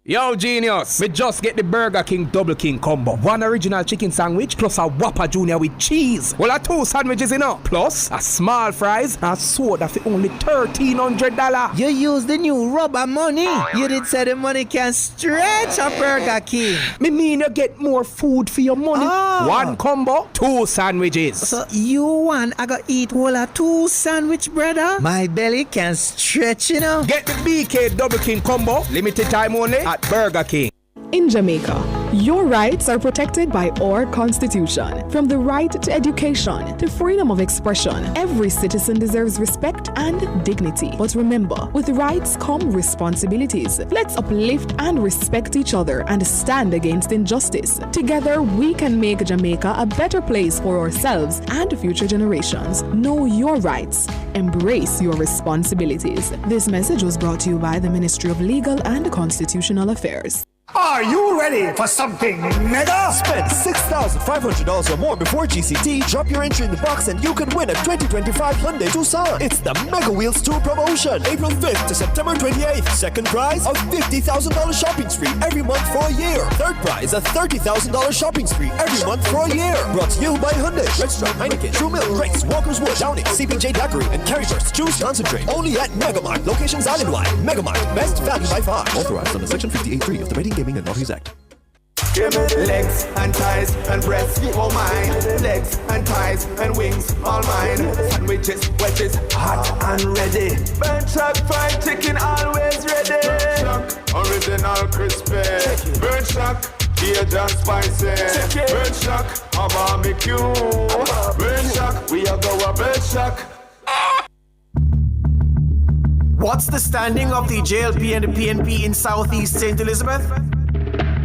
Yo, genius! We just get the Burger King Double King combo. One original chicken sandwich plus a Whopper Junior with cheese. Well, 2 sandwiches in up. Plus a small fries and soda for only $1,300. You use the new rubber money. You did say the money can stretch a Burger King. Me mean you get more food for your money. One combo, 2 sandwiches. So you want I gotta eat whole of 2 sandwich, brother? My belly can stretch, you know. Get the BK Double King combo. Limited time only at Burger King. In Jamaica, your rights are protected by our Constitution. From the right to education to freedom of expression, every citizen deserves respect and dignity. But remember, with rights come responsibilities. Let's uplift and respect each other and stand against injustice. Together, we can make Jamaica a better place for ourselves and future generations. Know your rights. Embrace your responsibilities. This message was brought to you by the Ministry of Legal and Constitutional Affairs. Are you ready for something mega? Spend $6,500 or more before GCT, drop your entry in the box and you can win a 2025 Hyundai Tucson. It's the Mega Wheels Tour promotion, April 5th to September 28th. Second prize, a $50,000 shopping spree every month for a year. Third prize, a $30,000 shopping spree every month for a year. Brought to you by Hyundai, Redstone, Heineken, True Milk, Grace, Walker's Wood, Downing, CPJ Daiquiri, and Carryburst. Choose concentrate. Only at Megamart. Locations island-wide. Megamart, best value by far. Authorized under Section 58.3 of the Rating Gaming and Lotteries Act. Give me legs and thighs and breasts, all mine. Legs and thighs and wings, all mine. Sandwiches, wedges, hot and ready. Burnt Shack fried chicken, always ready. Burnt Shack, original crispy. Burnt Shack, Cajun spicy. Burnt Shack, a barbecue. Burnt Shack, we are go a Burnt Shack. What's the standing of the JLP and the PNP in Southeast St. Elizabeth?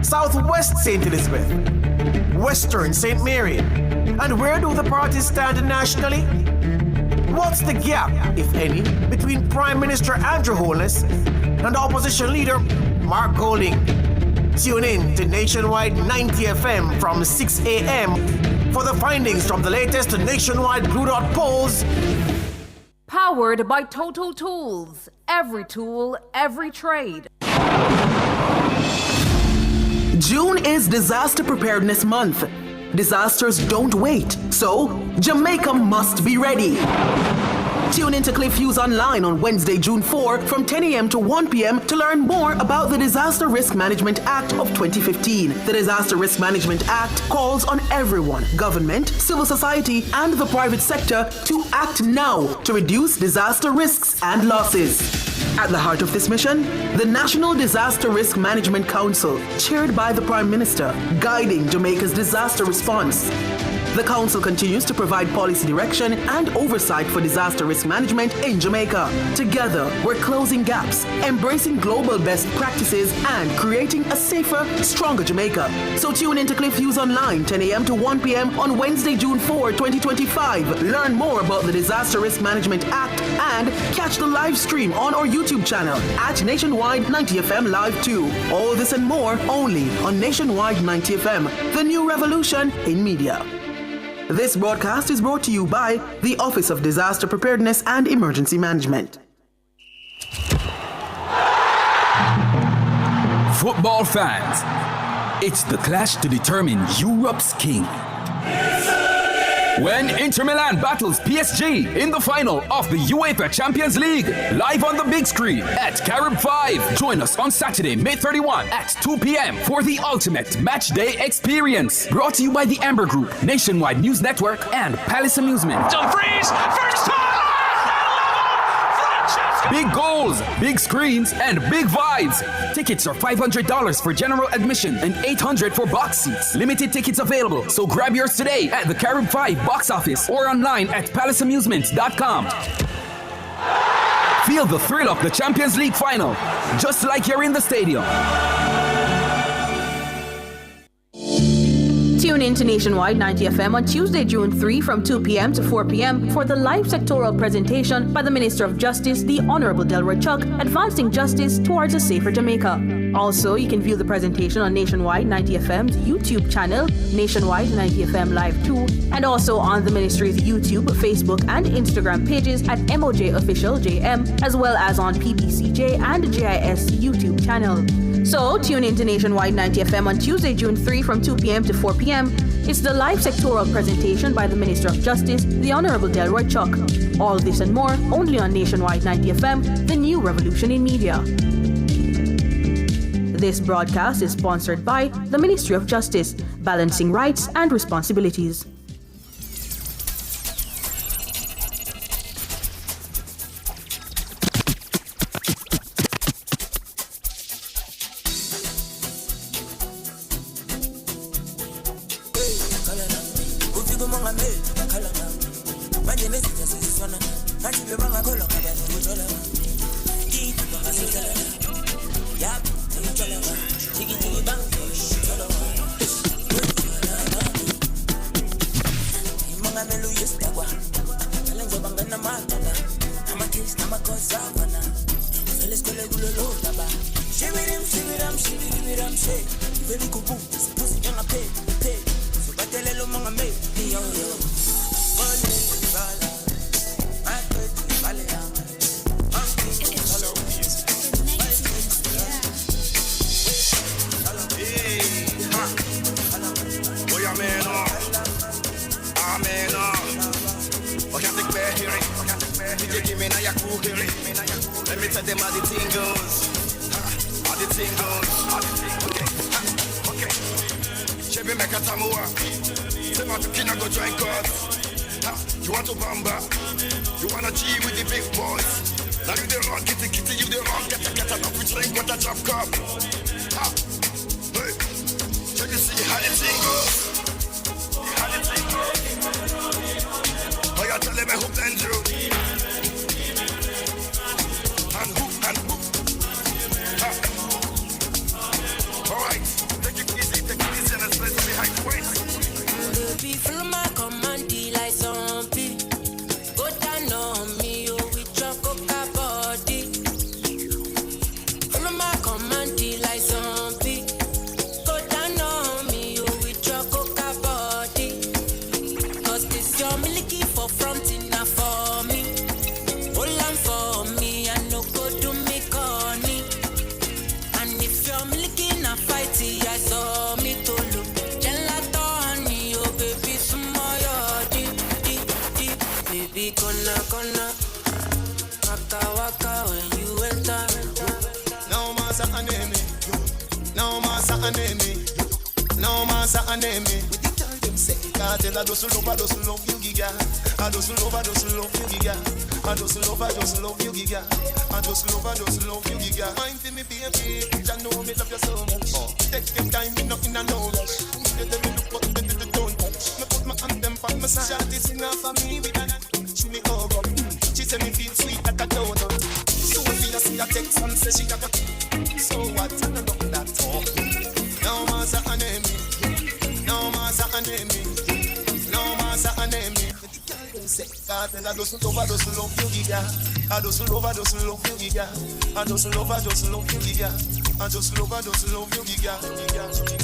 Southwest St. Elizabeth? Western St. Mary? And where do the parties stand nationally? What's the gap, if any, between Prime Minister Andrew Holness and Opposition Leader Mark Golding? Tune in to Nationwide 90 FM from 6 a.m. for the findings from the latest Nationwide Blue Dot polls. Powered by Total Tools. Every tool, every trade. June is Disaster Preparedness Month. Disasters don't wait, so Jamaica must be ready. Tune in to Cliff Hughes Online on Wednesday, June 4 from 10 a.m. to 1 p.m. to learn more about the Disaster Risk Management Act of 2015. The Disaster Risk Management Act calls on everyone, government, civil society, and the private sector to act now to reduce disaster risks and losses. At the heart of this mission, the National Disaster Risk Management Council, chaired by the Prime Minister, guiding Jamaica's disaster response. The Council continues to provide policy direction and oversight for disaster risk management in Jamaica. Together, we're closing gaps, embracing global best practices, and creating a safer, stronger Jamaica. So tune in to Cliff Hughes Online, 10 a.m. to 1 p.m. on Wednesday, June 4, 2025. Learn more about the Disaster Risk Management Act and catch the live stream on our YouTube channel at Nationwide 90 FM Live 2. All this and more only on Nationwide 90 FM, the new revolution in media. This broadcast is brought to you by the Office of Disaster Preparedness and Emergency Management. Football fans, it's the clash to determine Europe's king. When Inter Milan battles PSG in the final of the UEFA Champions League, live on the big screen at Carib 5. Join us on Saturday, May 31 at 2 p.m. for the ultimate match day experience. Brought to you by the Amber Group, Nationwide News Network, and Palace Amusement. Dumfries, first time! Big goals, big screens, and big vibes. Tickets are $500 for general admission and $800 for box seats. Limited tickets available, so grab yours today at the Carib 5 box office or online at palaceamusements.com. Feel the thrill of the Champions League final, just like you're in the stadium. Tune in to Nationwide 90 FM on Tuesday, June 3 from 2 p.m. to 4 p.m. for the live sectoral presentation by the Minister of Justice, the Honorable Delroy Chuck, advancing justice towards a safer Jamaica. Also, you can view the presentation on Nationwide 90 FM's YouTube channel, Nationwide 90 FM Live 2, and also on the Ministry's YouTube, Facebook, and Instagram pages at MOJ Official JM, as well as on PBCJ and JIS YouTube channel. So, tune in to Nationwide 90 FM on Tuesday, June 3 from 2 p.m. to 4 p.m. It's the live sectoral presentation by the Minister of Justice, the Honorable Delroy Chuck. All this and more only on Nationwide 90 FM, the new revolution in media. This broadcast is sponsored by the Ministry of Justice, balancing rights and responsibilities.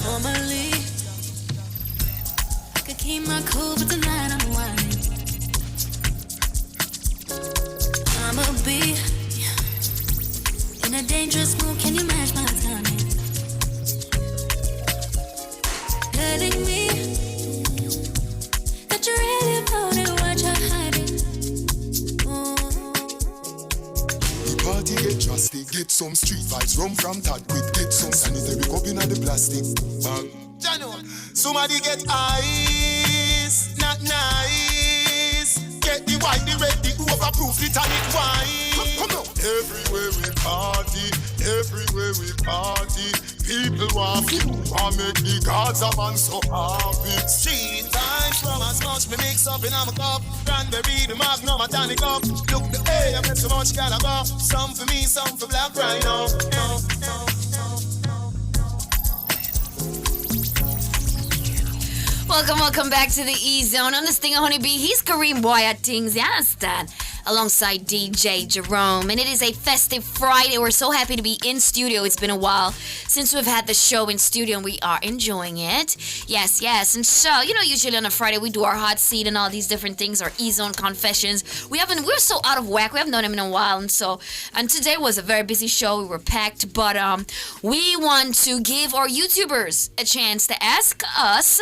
Normally, I could keep my cool, but tonight I'm whining. I'ma be in a dangerous mood. Can you match my timing? Letting me that you're really about it, what you're hiding. The party get drastic, get some street vibes, rum from Tad quick, get some sanitary cup in the plastic bag. Somebody get ice, not nice. Get the white, the red, the overproof, the tonic wine. Come on. Everywhere we party, people want you, want make the gods a man so happy. Street vibes from as much me mix up in a cup. Cranberry, the magnum, a tonic up. Look the way I get so much caliber. Some for me, some for Black Rhino. Welcome back to the E-Zone. On this thing of Honeybee, he's Kareem Boy at things, you understand? alongside DJ Jerome. And it is a festive Friday. We're so happy to be in studio. It's been a while since we've had the show in studio, and we are enjoying it. Yes. And so, usually on a Friday we do our hot seat and all these different things, our E-Zone confessions. We're so out of whack. We haven't done them in a while. And today was a very busy show. We were packed, but we want to give our YouTubers a chance to ask us,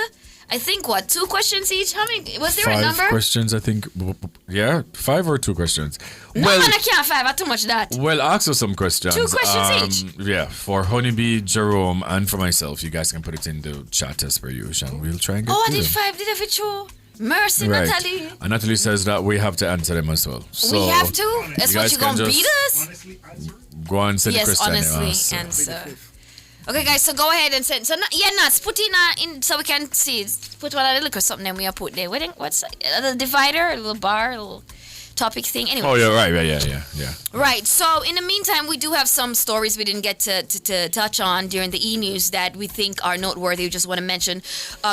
I think, 2 questions each? How many? Was there a number? 5 questions, I think. Yeah, 5 or 2 questions. No, man, I can't 5. That's too much that. Well, ask us some questions. 2 questions each. Yeah, for Honeybee, Jerome, and for myself. You guys can put it in the chat as per usual, and we'll try and get I through did them. 5. Did I fit you? Mercy, Right. Natalie. And Natalie says that we have to answer them as well. So We have to? That's you what guys you can gonna just beat us? Go on and send Yes, the question. honestly, answer. Okay, guys, so go ahead and send. So, Nats, put in so we can see. Put one of the liquor or something, then we put there. What's the divider, a little bar, a little topic thing. Anyway. Oh, yeah, right, yeah. Right. So in the meantime, we do have some stories we didn't get to touch on during the e-news that we think are noteworthy. We just want to mention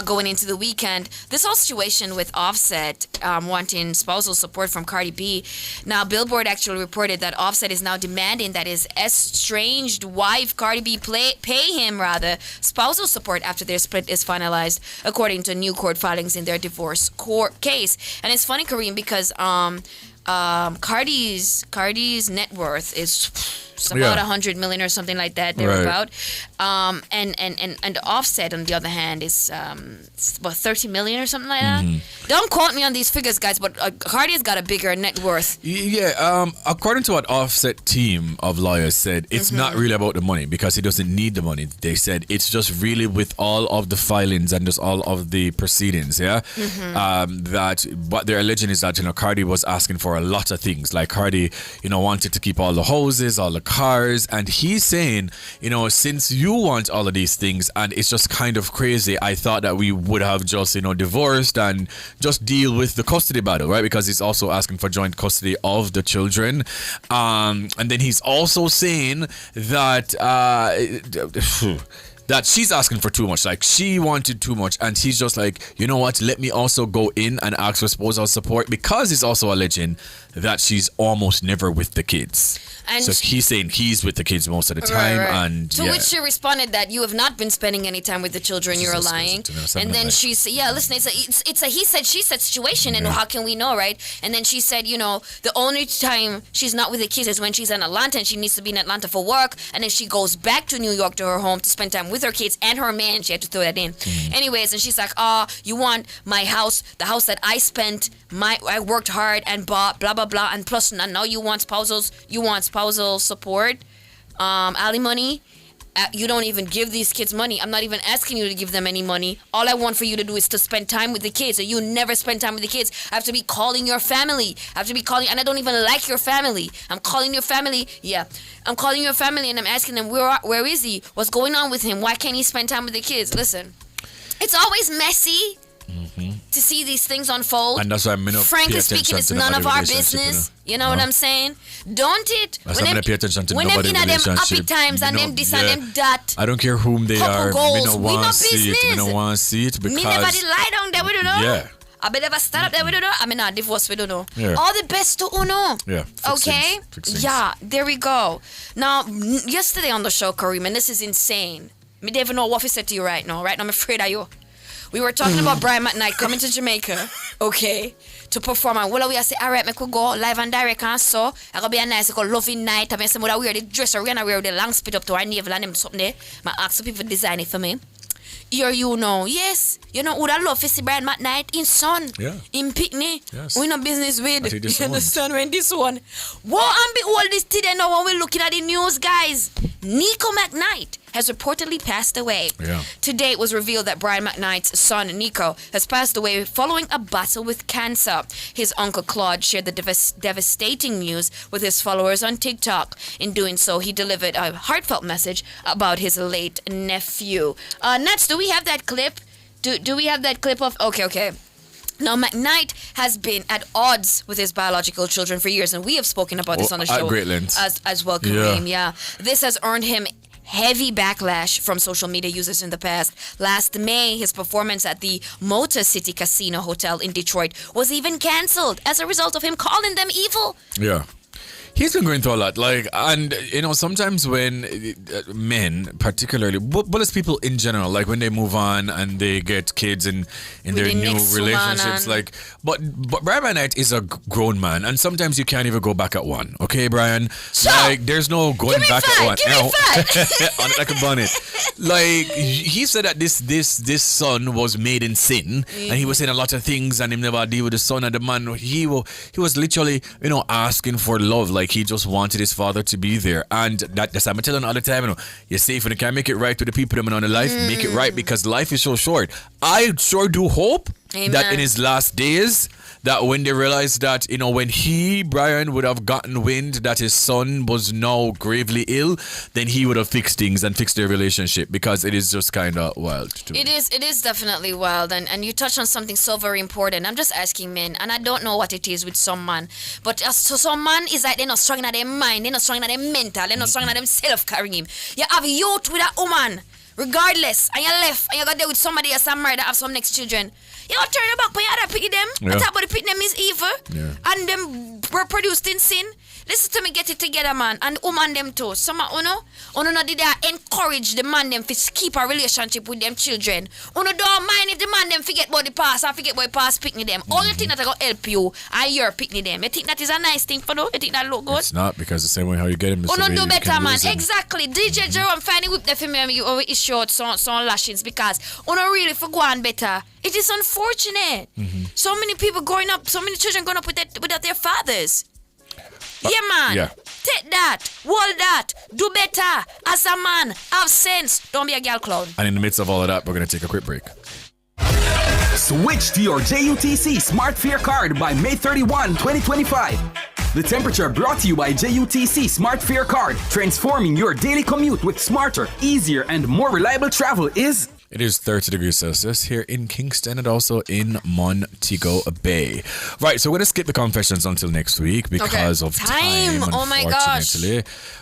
going into the weekend. This whole situation with Offset wanting spousal support from Cardi B. Now, Billboard actually reported that Offset is now demanding that his estranged wife, Cardi B, pay him spousal support after their split is finalized, according to new court filings in their divorce court case. And it's funny, Kareem, because Cardi's net worth is about 100 million or something like that, thereabout. And Offset, on the other hand, is about 30 million or something like that. Don't quote me on these figures, guys, but Cardi's got a bigger net worth. Yeah, according to what Offset team of lawyers said, it's not really about the money because he doesn't need the money. They said it's just really with all of the filings and just all of the proceedings, that what they're alleging is that, Cardi was asking for a lot of things. Like Cardi, wanted to keep all the houses, all the cars, and he's saying, since you want all of these things and it's just kind of crazy, I thought that we would have just, divorced and just deal with the custody battle, right? Because he's also asking for joint custody of the children. And then he's also saying that that she's asking for too much, like she wanted too much, and he's just like, you know what, let me also go in and ask for spousal support, because he's also alleging that she's almost never with the kids. And so he's saying he's with the kids most of the time. And to which she responded that you have not been spending any time with the children, you're lying. And then she said, listen, it's a he said she said situation, and how can we know, right? And then she said, the only time she's not with the kids is when she's in Atlanta and she needs to be in Atlanta for work, and then she goes back to New York to her home to spend time with her kids and her man. She had to throw that in. Anyways, and she's like, you want my house, the house that I spent, I worked hard and bought, blah blah blah, and plus now you want spousal support, alimony. You don't even give these kids money. I'm not even asking you to give them any money. All I want for you to do is to spend time with the kids. So you never spend time with the kids. I have to be calling your family. And I don't even like your family. I'm calling your family. Yeah, I'm calling your family and I'm asking them, where is he? What's going on with him? Why can't he spend time with the kids? Listen, it's always messy to see these things unfold. And that's why I'm frankly speaking, it's none of our business. You know what I'm saying? Don't it? That's why I'm going to pay attention to when nobody them in them relationship. happy times and them this and them that. I don't care whom they are. Goals. Me no want to see it. Me no want to see it because me never did lie down there. We don't know. Yeah. I better never start up there. We don't know. I mean, not divorce. We don't know. Yeah. All the best to Uno. Yeah. Okay. Yeah. There we go. Now, yesterday on the show, Kareem, and this is insane. Me don't even know what I said to you right now. Right now, I'm afraid of you. We were talking about Brian McKnight coming to Jamaica, okay, to perform. And we say, all right, I could go live and direct, and so it's going to be a nice, loving night. I say, I wear the dress, or we're going to wear the long spit up to our navel and them something there. I ask people to design it for me. Here yes, who that love to see Brian McKnight in son, in picnic. Yes. We no business with. You understand when this one? What and be all this today now when we're looking at the news, guys? Nico McKnight has reportedly passed away. Yeah. Today it was revealed that Brian McKnight's son, Nico, has passed away following a battle with cancer. His uncle Claude shared the devastating news with his followers on TikTok. In doing so, he delivered a heartfelt message about his late nephew. Nats, do we have that clip? Do we have that clip of... Okay. Now, McKnight has been at odds with his biological children for years, and we have spoken about this on the show at great length. as well, Kareem. Yeah. This has earned him heavy backlash from social media users in the past. Last May, his performance at the Motor City Casino Hotel in Detroit was even cancelled as a result of him calling them evil. Yeah. He's been going through a lot, and sometimes when men, particularly, but as people in general, like when they move on and they get kids in their new relationships, but Brian Knight is a grown man, and sometimes you can't even go back at one. Okay, Brian, there's no going back at one. On it like a bonnet. He said that this son was made in sin, and he was saying a lot of things, and he never deal with the son and the man. He was literally, asking for love. He just wanted his father to be there. And that's I'm telling all the time, you're safe and you can't make it right with the people that are on the life, make it right, because life is so short. I sure do hope that in his last days, that when they realized that, when Brian, would have gotten wind that his son was now gravely ill, then he would have fixed things and fixed their relationship, because it is just kind of wild to me. It is definitely wild, and you touched on something so very important. I'm just asking men, and I don't know what it is with some man, but so some man is like they're not strong in their mind, they're not strong in their mental, they're not strong in themselves carrying him. You have youth with a woman, regardless, and you left, and you got there with somebody else and married that have some next children. You don't turn your back when you other pity them. Yeah. Talk about the pity them is evil. And them were produced in sin. Listen to me, get it together, man. And woman them too. Some uno did they encourage the man them to keep a relationship with them children. Uno don't mind if the man them forget about the past and forget about the past picnic them. Only thing that I gonna help you and your picnic them. You think that is a nice thing for you? You think that look good? It's not, because the same way how you get him is uno do better, man. Exactly. DJ Jerome finally whip the film you over his short some lashings, because uno really for go on better. It is unfortunate. So many people growing up, so many children growing up without their fathers. Yeah, man. Yeah. Take that. Hold that. Do better. As a man, have sense. Don't be a girl clown. And in the midst of all of that, we're going to take a quick break. Switch to your JUTC Smart Fare Card by May 31, 2025. The temperature brought to you by JUTC Smart Fare Card. Transforming your daily commute with smarter, easier, and more reliable travel is... It is 30 degrees Celsius here in Kingston and also in Montego Bay. Right, so we're going to skip the confessions until next week because of time. Oh my gosh.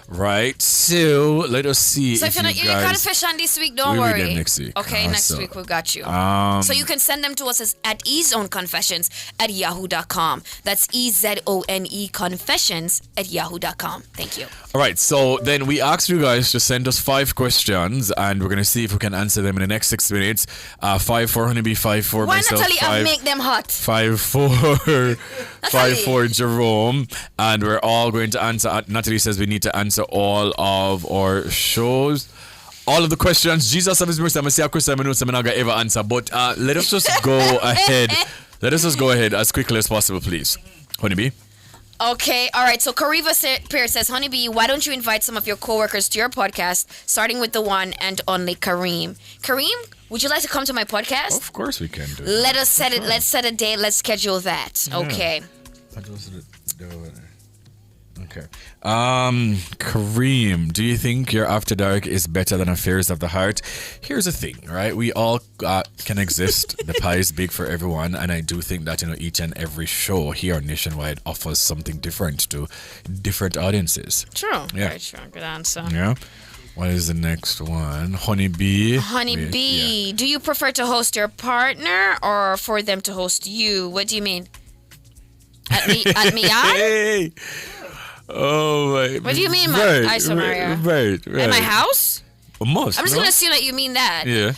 Right, so let us see. So if you're not your confession this week, don't worry. Read them next week. Okay, next week we got you. So you can send them to us at ezoneconfessions@yahoo.com. That's EZONE confessions@yahoo.com. Thank you. All right, so then we asked you guys to send us 5 questions, and we're going to see if we can answer them in the next 6 minutes. 5 for Honeybee, 5 for Why myself. Natalie, I'll make them hot. 5 for Jerome, and we're all going to answer. Natalie says we need to answer all of our shows. All of the questions. Jesus have his mercy. I'm going to say a question I know I'm not going to ever answer, but let us just go ahead. Let us just go ahead as quickly as possible, please. Honeybee. Okay, all right. So Kariva Pierce says, Honeybee, why don't you invite some of your coworkers to your podcast, starting with the one and only Kareem? Kareem, would you like to come to my podcast? Of course we can do. Let's set a date. Let's schedule that. Yeah. Okay. Okay. Kareem, do you think your After Dark is better than Affairs of the Heart? Here's the thing, right? We all can exist. The pie is big for everyone, and I do think that each and every show here on Nationwide offers something different to different audiences. True. Yeah. Very true. Good answer. Yeah. What is the next one? Honeybee. Honeybee, do you prefer to host your partner or for them to host you? What do you mean? At me? Hey. Oh my! What do you mean, right, Right. At my house? Almost. I'm just gonna assume that you mean that. Yeah.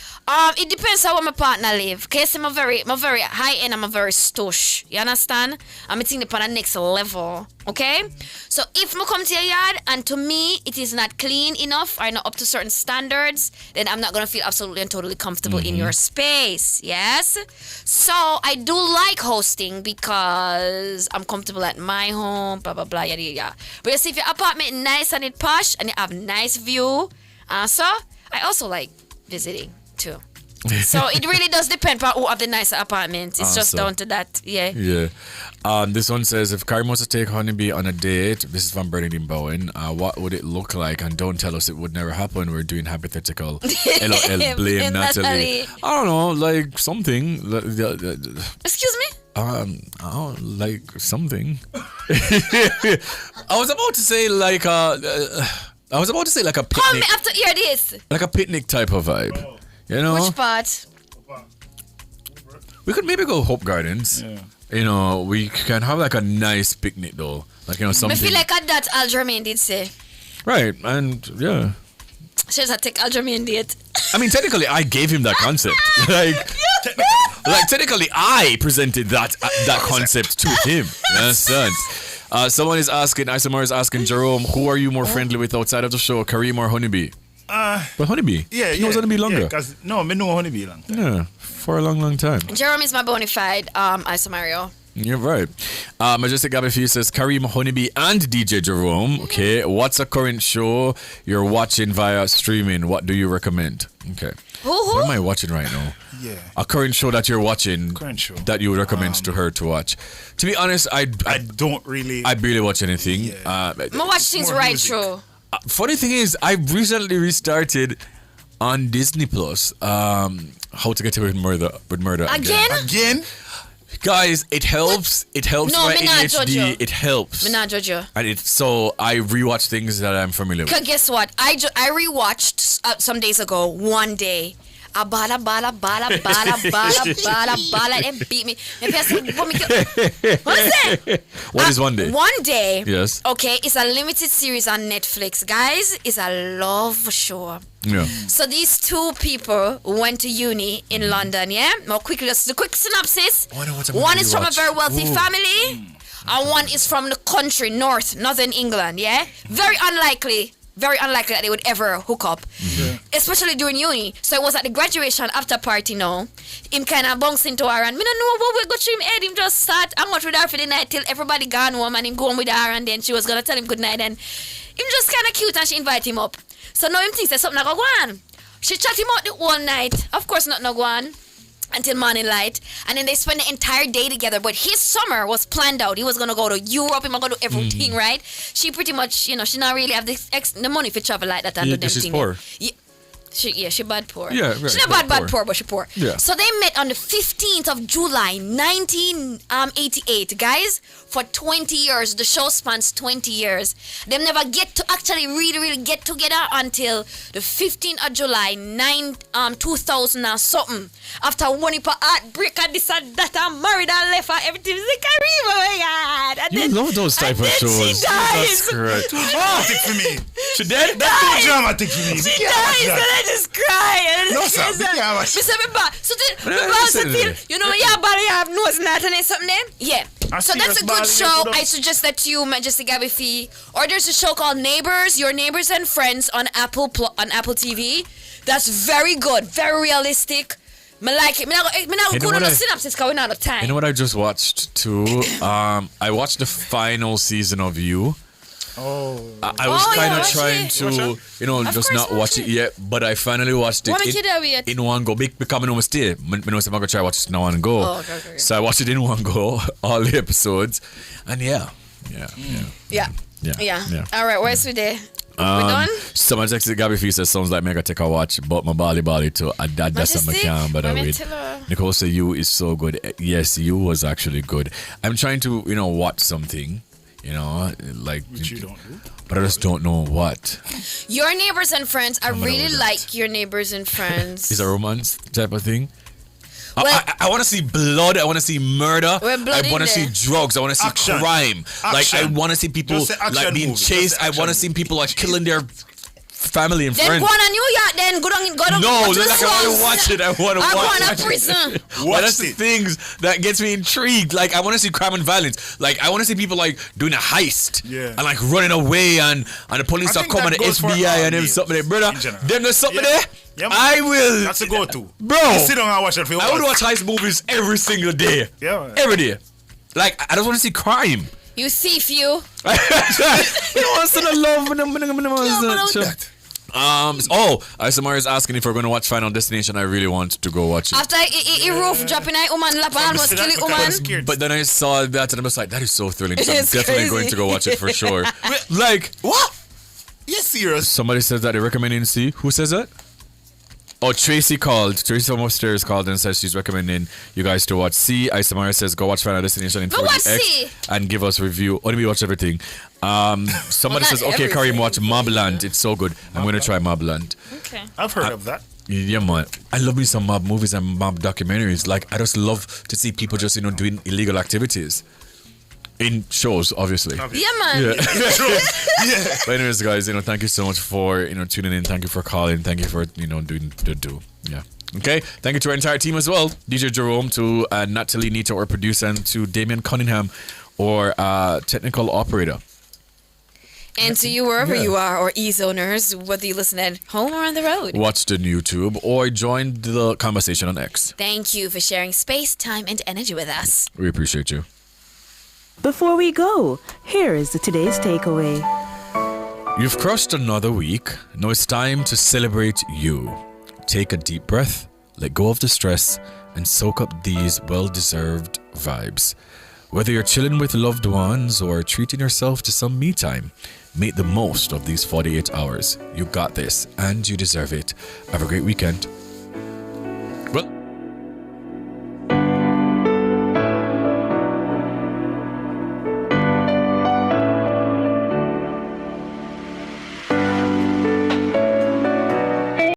It depends how my partner live. Cause I'm a very high end. I'm a very stush. You understand? I'm taking it on the next level. Okay. So if I come to your yard and to me it is not clean enough or not up to certain standards, then I'm not gonna feel absolutely and totally comfortable in your space. Yes. So I do like hosting because I'm comfortable at my home. Blah blah blah. Yada yada. But you see, if your apartment nice and it posh and you have nice view, so I also like visiting too. So it really does depend on who have the nicer apartment. It's just down to that. Yeah. This one says, if Karim wants to take Honeybee on a date, this is from Bernadine Bowen, what would it look like? And don't tell us it would never happen. We're doing hypothetical. LOL, blame Natalie. I don't know, like something. Excuse me? Like something. I was about to say like I was about to say like a Call me picnic, after hear this. like a picnic type of vibe. You know, Which part? we could maybe go Hope Gardens. You know, we can have like a nice picnic though, like I something. feel like that Al Jermaine did say. Right, and yeah. She just take Al Jermaine date. I mean, technically, I gave him that concept. like technically, I presented that concept to him. You understand? Someone is asking, Isamar is asking, Jerome, who are you more friendly with outside of the show, Kareem or Honeybee? But Honeybee? Yeah, he knows Honeybee longer. No, me know Honeybee long time. Yeah, for a long time. Jerome is my bona fide Isa Mario. You're right. Majestic Gabby Fee says Kareem Honeybee and DJ Jerome. Okay, what's a current show you're watching via streaming? What do you recommend? Okay. What am I watching right now? Yeah. A current show that you're watching that you would recommend to her to watch. To be honest, I don't really. I barely watch anything. I watch things right through. Funny thing is, I recently restarted on Disney Plus. How to Get Away with Murder Again? Guys, it helps. It helps No, my me not judge you. ADHD. It helps. Me not judge you. And so I rewatch things that I'm familiar with. Cause guess what? I rewatched some days ago. One day, a bala, and beat me. What is it? What is one day? One day. Yes. Okay, it's a limited series on Netflix, guys. It's a love show. Yeah. So these two people went to uni in London, yeah? More quickly, just the quick synopsis. One is from a very wealthy family, and one is from the country, northern England, yeah? Very unlikely that they would ever hook up, especially during uni. So it was at the graduation after party now. Him kind of bounced into her and me don't know what we go to him head. Him just sat and watch with her for the night till everybody gone home and him go home with her and then she was gonna tell him good night and him just kind of cute and she invite him up. So now him thinks that something go on. She chat him out the whole night. Of course not go on until morning light, and then they spend the entire day together. But his summer was planned out. He was gonna go to Europe. He was gonna do everything, right? She pretty much, she not really have the money for travel like that and do them she's thing. poor. She bad poor. Yeah, right. She's not bad poor, but she poor. Yeah. So they met on the 15th of July, 1988, guys. For 20 years, the show spans 20 years. They never get to actually really get together until the 15th of July, 2000 or something. After one heartbreak and this and that, and married and left and everything. It's like, oh my God. And You love those type of shows. She dies. That's correct. Dramatic for me. She dead? That's too dramatic for me. She dies and I just cry. No, sir. So then, you know, you have nose not and something there? Yeah. So that's a good show. I suggest that to you, Majestic Gabby Fee. Or there's a show called Neighbors, Your Neighbors and Friends on Apple TV. That's very good, very realistic. I like it. I'm not going to synopsis because we're out of time. You know what I just watched too? I watched the final season of You. I was kind of trying to, just not watch it yet, but I finally watched it in one go. Because I know I stay. I know I'm going to try watch it in one go. Oh, okay. So I watched it in one go, all the episodes, and yeah. All right, where's we there? We done? Someone texted Gabby Fee says sounds like mega take a watch, but my bally too. That's what I can. But I wait. Nicole said You is so good. Yes, You was actually good. I'm trying to watch something. Which you don't do. But I just don't know what. Your Neighbors and Friends. I really like Your Neighbors and Friends. Is a romance type of thing? Well, I want to see blood. I want to see murder. I want to see drugs. I want to see crime. Like I want to see people like being chased. I want to see people like killing their family and then friends. Then go on New York. Then go on. No, I want to watch it. I want to watch it. I want to prison. That's the things that gets me intrigued. Like I want to see crime and violence. Like I want to see people like doing a heist and like running away and the police are coming, the FBI and them something there, brother. Them there's something there. Yeah, I will. That's a go-to, bro. You sit down and watch it. I would watch heist movies every single day. Yeah, every day. Like I just want to see crime. You see, few. You want to love that. Isamar is asking if we're going to watch Final Destination. I really want to go watch it. After he roof dropping a woman, lap almost kill it woman. But then I saw that and I was like, that is so thrilling. So I'm definitely going to go watch it for sure. Like what? You serious? Somebody says that they're recommending C. Who says that? Oh, Tracy from upstairs called and says she's recommending you guys to watch C. Isamara says go watch Final Destination in 4DX and give us a review. Only we watch everything. Somebody says, okay, Karim, watch Mobland. It's so good. I'm going to try Mobland. Okay. I've heard of that. Yeah, man. I love me some mob movies and mob documentaries. Like, I just love to see people just, doing illegal activities. In shows, obviously. Yeah, man. Yeah. But anyways, guys, thank you so much for, tuning in. Thank you for calling. Thank you for, doing the do. Yeah. Okay. Thank you to our entire team as well. DJ Jerome, to Natalie Nito, our producer, and to Damian Cunningham, our technical operator. And to you, wherever you are, or e-zoners, whether you listen at home or on the road. Watch the YouTube or join the conversation on X. Thank you for sharing space, time, and energy with us. We appreciate you. Before we go, here is today's takeaway. You've crushed another week. Now it's time to celebrate you. Take a deep breath, let go of the stress, and soak up these well-deserved vibes. Whether you're chilling with loved ones or treating yourself to some me time, make the most of these 48 hours. You got this, and you deserve it. Have a great weekend.